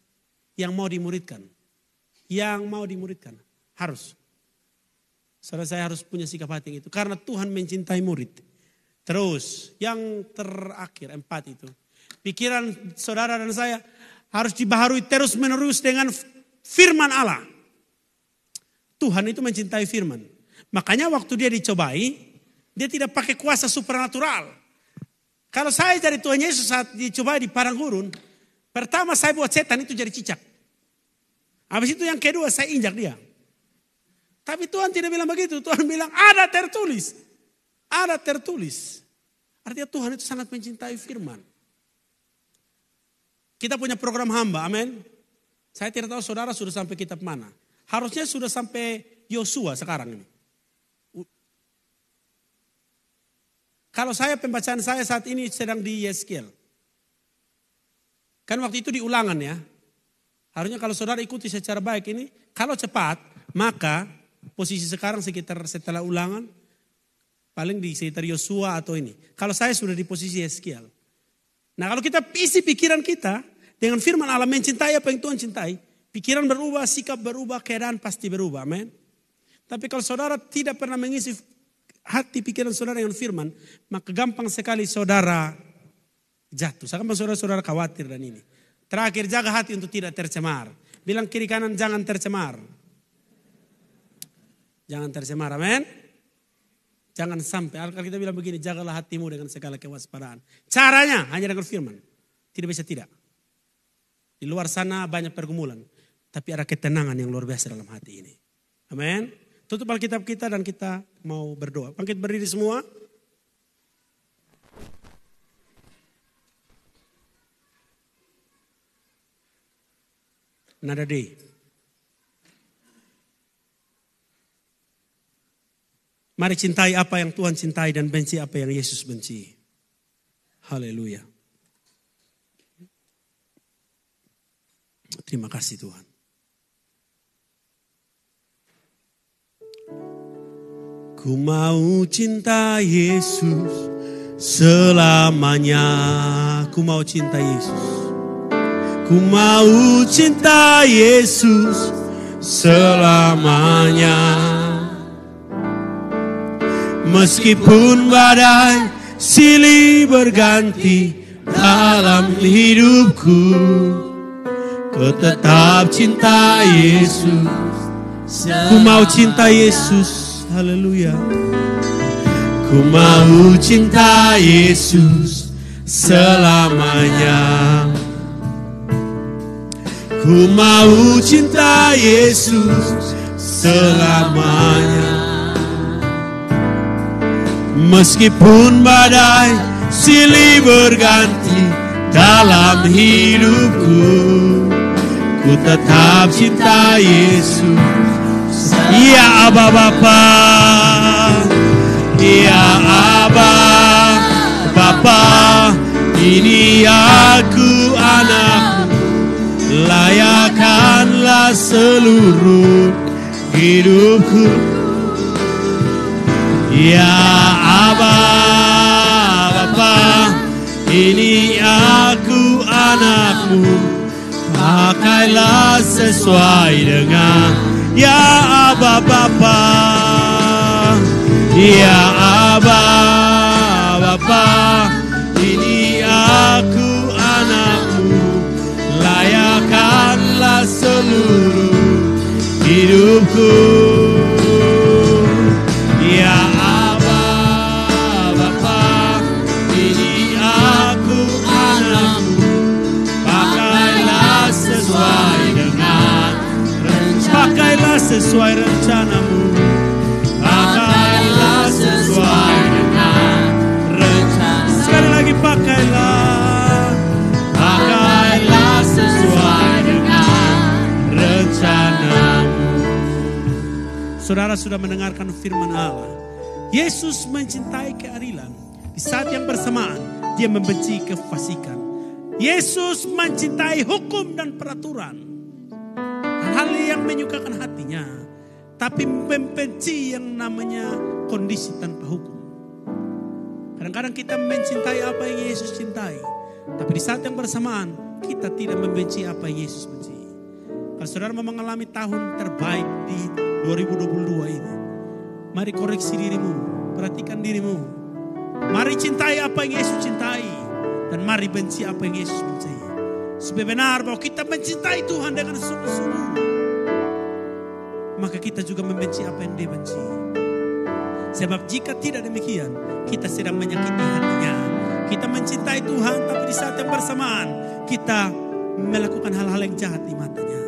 A: yang mau dimuridkan. Yang mau dimuridkan. Harus. Saudara saya harus punya sikap hati itu. Karena Tuhan mencintai murid. Terus yang terakhir 4 itu. Pikiran saudara dan saya harus dibaharui terus menerus dengan firman Allah. Tuhan itu mencintai firman. Makanya waktu dia dicobai. Dia tidak pakai kuasa supernatural. Kalau saya jadi Tuhan Yesus saat dicoba di padang gurun. Pertama saya buat setan itu jadi cicak. Habis itu yang kedua saya injak dia. Tapi Tuhan tidak bilang begitu. Tuhan bilang ada tertulis. Ada tertulis. Artinya Tuhan itu sangat mencintai firman. Kita punya program hamba. Amin. Saya tidak tahu saudara sudah sampai kitab mana. Harusnya sudah sampai Yosua sekarang ini. Kalau saya pembacaan saya saat ini sedang di Yeskiel. Kan waktu itu di ulangan ya. Harusnya kalau saudara ikuti secara baik ini. Kalau cepat maka posisi sekarang setelah ulangan. Paling di sekitar Yosua atau ini. Kalau saya sudah di posisi Yeskiel. Nah kalau kita isi pikiran kita. Dengan firman Allah mencintai apa yang Tuhan cintai. Pikiran berubah, sikap berubah, keadaan pasti berubah. Amin. Tapi kalau saudara tidak pernah mengisi hati pikiran saudara dengan firman, maka gampang sekali saudara jatuh. Gampang saudara khawatir dan ini. Terakhir jaga hati untuk tidak tercemar. Bilang kiri kanan jangan tercemar. Jangan tercemar, amin. Jangan sampai, Alkitab kita bilang begini, jagalah hatimu dengan segala kewaspadaan. Caranya hanya dengan firman. Tidak bisa tidak. Di luar sana banyak pergumulan. Tapi ada ketenangan yang luar biasa dalam hati ini. Amin. Tutup Alkitab kita dan kita mau berdoa. Bangkit berdiri semua. Nada D. Mari cintai apa yang Tuhan cintai dan benci apa yang Yesus benci. Haleluya. Terima kasih Tuhan. Ku mau cinta Yesus selamanya. Ku mau cinta Yesus. Ku mau cinta Yesus selamanya. Meskipun badai silih berganti dalam hidupku, ku tetap cinta Yesus. Ku mau cinta Yesus. Haleluya. Ku mau cinta Yesus selamanya. Ku mau cinta Yesus selamanya. Meskipun badai silih berganti dalam hidupku, ku tetap cinta Yesus. Ya Aba Bapa, ya Aba Bapa, ini aku anakmu, layakkanlah seluruh hidupku. Ya Aba Bapa, ini aku anakmu, pakailah sesuai dengan. Ya Aba Bapa, ya Aba Bapa, ini aku anakmu, layakkanlah seluruh hidupku. Ya Aba Bapa, ini aku anakmu, pakailah sesuai dengan rencana. Pakailah sesuai rencanamu. Pakailah sesuai dengan rencana. Sekali lagi pakailah. Pakailah sesuai dengan rencanamu. Saudara sudah mendengarkan firman Allah. Yesus mencintai keadilan. Di saat yang bersamaan dia membenci kefasikan. Yesus mencintai hukum dan peraturan. Hal-hal yang menyukakan hatinya. Tapi membenci yang namanya kondisi tanpa hukum. Kadang-kadang kita mencintai apa yang Yesus cintai. Tapi di saat yang bersamaan kita tidak membenci apa yang Yesus benci. Kalau saudara mau mengalami tahun terbaik di 2022 ini, mari koreksi dirimu, perhatikan dirimu. Mari cintai apa yang Yesus cintai. Dan mari benci apa yang Yesus benci. Supaya benar bahwa kita mencintai Tuhan dengan sungguh-sungguh, maka kita juga membenci apa yang dia benci. Sebab jika tidak demikian, kita sedang menyakiti hatinya. Kita mencintai Tuhan, tapi di saat yang bersamaan kita melakukan hal-hal yang jahat di matanya.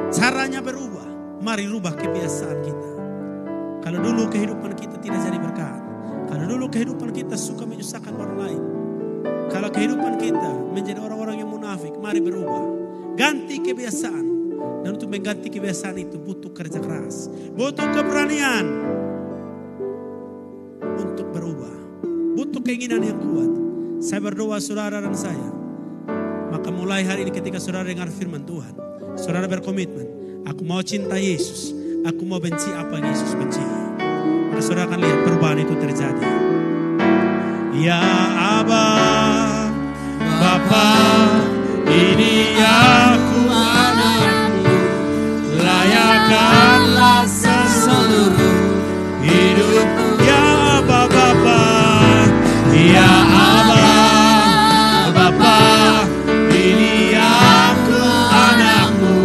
A: Caranya berubah. Mari rubah kebiasaan kita. Kalau dulu kehidupan kita tidak jadi berkat, kalau dulu kehidupan kita suka menyusahkan orang lain, kalau kehidupan kita menjadi orang-orang yang munafik, mari berubah. Ganti kebiasaan. Dan untuk mengganti kebiasaan itu butuh kerja keras, butuh keberanian untuk berubah, butuh keinginan yang kuat. Saya berdoa saudara dan saya, maka mulai hari ini ketika saudara dengar firman Tuhan, saudara berkomitmen, aku mau cinta Yesus, aku mau benci apa yang Yesus benci. Maka saudara akan lihat perubahan itu terjadi. Ya Aba Bapa, ini aku anakmu, layakkanlah seluruh hidupku. Ya Aba Bapa, ya Aba Bapa, ini aku anakmu,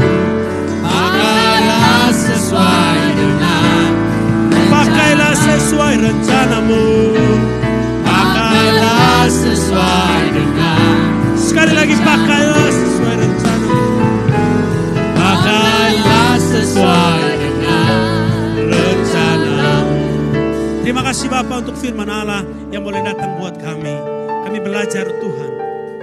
A: pakailah sesuai dengan, pakailah sesuai rencanamu. Pakailah sesuai dengan, sekali lagi pakailah sesuai rencanamu. Pakailah sesuai dengan rencanamu. Terima kasih Bapa untuk firman Allah yang boleh datang buat kami. Kami belajar Tuhan,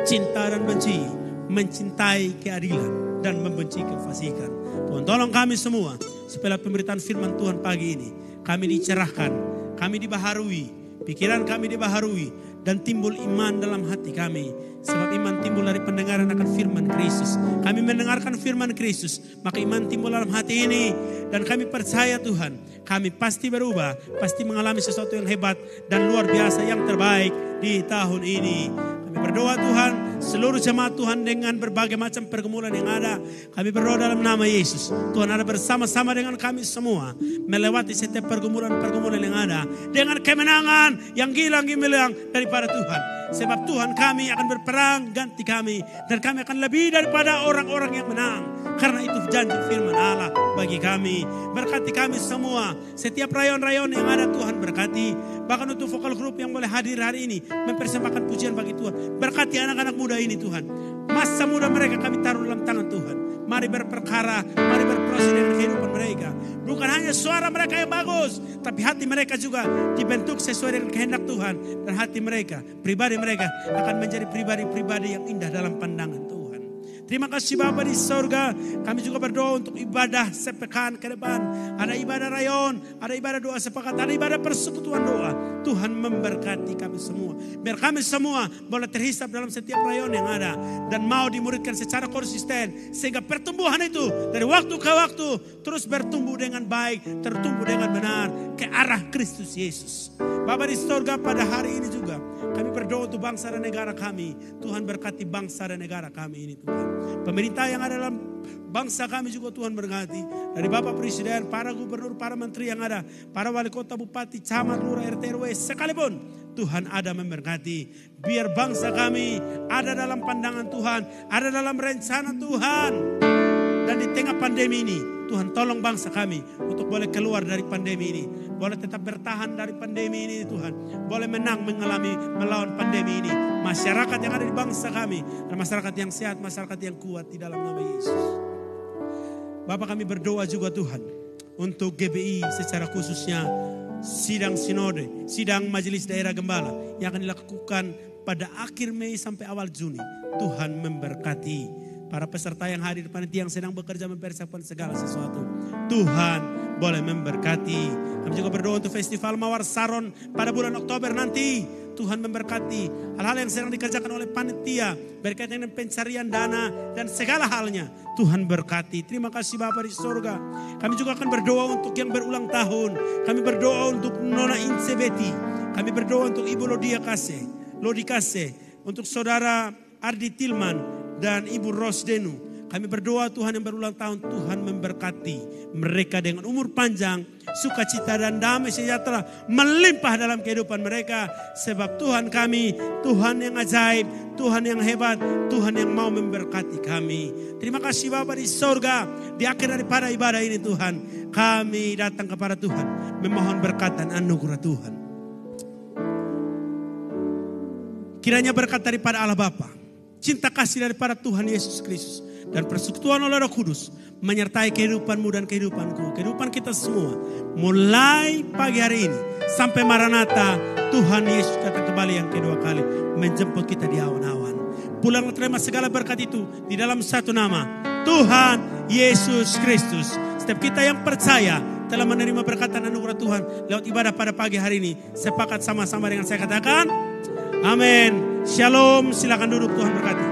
A: cinta dan benci, mencintai keadilan dan membenci kefasikan. Tuhan tolong kami semua supaya pemberitaan firman Tuhan pagi ini kami dicerahkan, kami dibaharui, pikiran kami dibaharui, dan timbul iman dalam hati kami. Sebab iman timbul dari pendengaran akan firman Kristus. Kami mendengarkan firman Kristus, maka iman timbul dalam hati ini. Dan kami percaya Tuhan, kami pasti berubah, pasti mengalami sesuatu yang hebat dan luar biasa yang terbaik di tahun ini. Kami berdoa Tuhan, seluruh jemaat Tuhan dengan berbagai macam pergumulan yang ada, kami berdoa dalam nama Yesus. Tuhan ada bersama-sama dengan kami semua, melewati setiap pergumulan-pergumulan yang ada, dengan kemenangan yang gilang gemilang daripada Tuhan. Sebab Tuhan kami akan berperang ganti kami. Dan kami akan lebih daripada orang-orang yang menang. Karena itu janji firman Allah bagi kami. Berkati kami semua. Setiap rayon-rayon yang ada Tuhan berkati. Bahkan untuk vokal group yang boleh hadir hari ini. Mempersembahkan pujian bagi Tuhan. Berkati anak-anak muda ini Tuhan. Masa muda mereka kami taruh dalam tangan Tuhan. Mari berperkara, mari berproses dengan kehidupan mereka. Bukan hanya suara mereka yang bagus, tapi hati mereka juga dibentuk sesuai dengan kehendak Tuhan. Dan hati mereka, pribadi mereka akan menjadi pribadi-pribadi yang indah dalam pandangan Tuhan. Terima kasih Bapa di sorga. Kami juga berdoa untuk ibadah sepekan ke depan. Ada ibadah rayon, ada ibadah doa sepakat, ada ibadah persekutuan doa. Tuhan memberkati kami semua. Biar kami semua boleh terhisap dalam setiap rayon yang ada. Dan mau dimuridkan secara konsisten. Sehingga pertumbuhan itu dari waktu ke waktu terus bertumbuh dengan baik. Tertumbuh dengan benar ke arah Kristus Yesus. Bapa di sorga, pada hari ini juga kami berdoa untuk bangsa dan negara kami. Tuhan berkati bangsa dan negara kami ini Tuhan. Pemerintah yang ada dalam bangsa kami juga Tuhan berkati. Dari Bapak Presiden, para gubernur, para menteri yang ada, para wali kota, bupati, camat, lurah, RT, RW sekalipun Tuhan ada memberkati. Biar bangsa kami ada dalam pandangan Tuhan, ada dalam rencana Tuhan. Dan di tengah pandemi ini Tuhan tolong bangsa kami untuk boleh keluar dari pandemi ini. Boleh tetap bertahan dari pandemi ini Tuhan. Boleh menang melawan pandemi ini. Masyarakat yang ada di bangsa kami adalah masyarakat yang sehat, masyarakat yang kuat di dalam nama Yesus. Bapak kami berdoa juga Tuhan untuk GBI secara khususnya sidang sinode, sidang majelis daerah gembala yang akan dilakukan pada akhir Mei sampai awal Juni. Tuhan memberkati para peserta yang hadir, panitia yang sedang bekerja mempersiapkan segala sesuatu. Tuhan boleh memberkati. Kami juga berdoa untuk festival Mawar Saron pada bulan Oktober nanti. Tuhan memberkati hal-hal yang sedang dikerjakan oleh panitia berkaitan dengan pencarian dana dan segala halnya. Tuhan berkati. Terima kasih Bapa di surga. Kami juga akan berdoa untuk yang berulang tahun. Kami berdoa untuk Nona Ince Betty. Kami berdoa untuk Ibu Lodi Kase, untuk Saudara Ardi Tilman dan Ibu Rosdenu. Kami berdoa Tuhan yang berulang tahun, Tuhan memberkati mereka dengan umur panjang, sukacita dan damai sejahtera melimpah dalam kehidupan mereka. Sebab Tuhan kami, Tuhan yang ajaib, Tuhan yang hebat, Tuhan yang mau memberkati kami. Terima kasih Bapa di sorga. Di akhir daripada ibadah ini Tuhan, kami datang kepada Tuhan memohon berkat dan anugerah Tuhan. Kiranya berkat daripada Allah Bapa, cinta kasih daripada Tuhan Yesus Kristus, dan persekutuan oleh Roh Kudus menyertai kehidupanmu dan kehidupanku, kehidupan kita semua. Mulai pagi hari ini sampai Maranatha, Tuhan Yesus datang kembali yang kedua kali menjemput kita di awan-awan. Pulang terima segala berkat itu di dalam satu nama, Tuhan Yesus Kristus. Setiap kita yang percaya telah menerima berkat dan anugerah Tuhan lewat ibadah pada pagi hari ini. Sepakat sama-sama dengan saya katakan, amin. Shalom, silakan duduk, Tuhan berkati.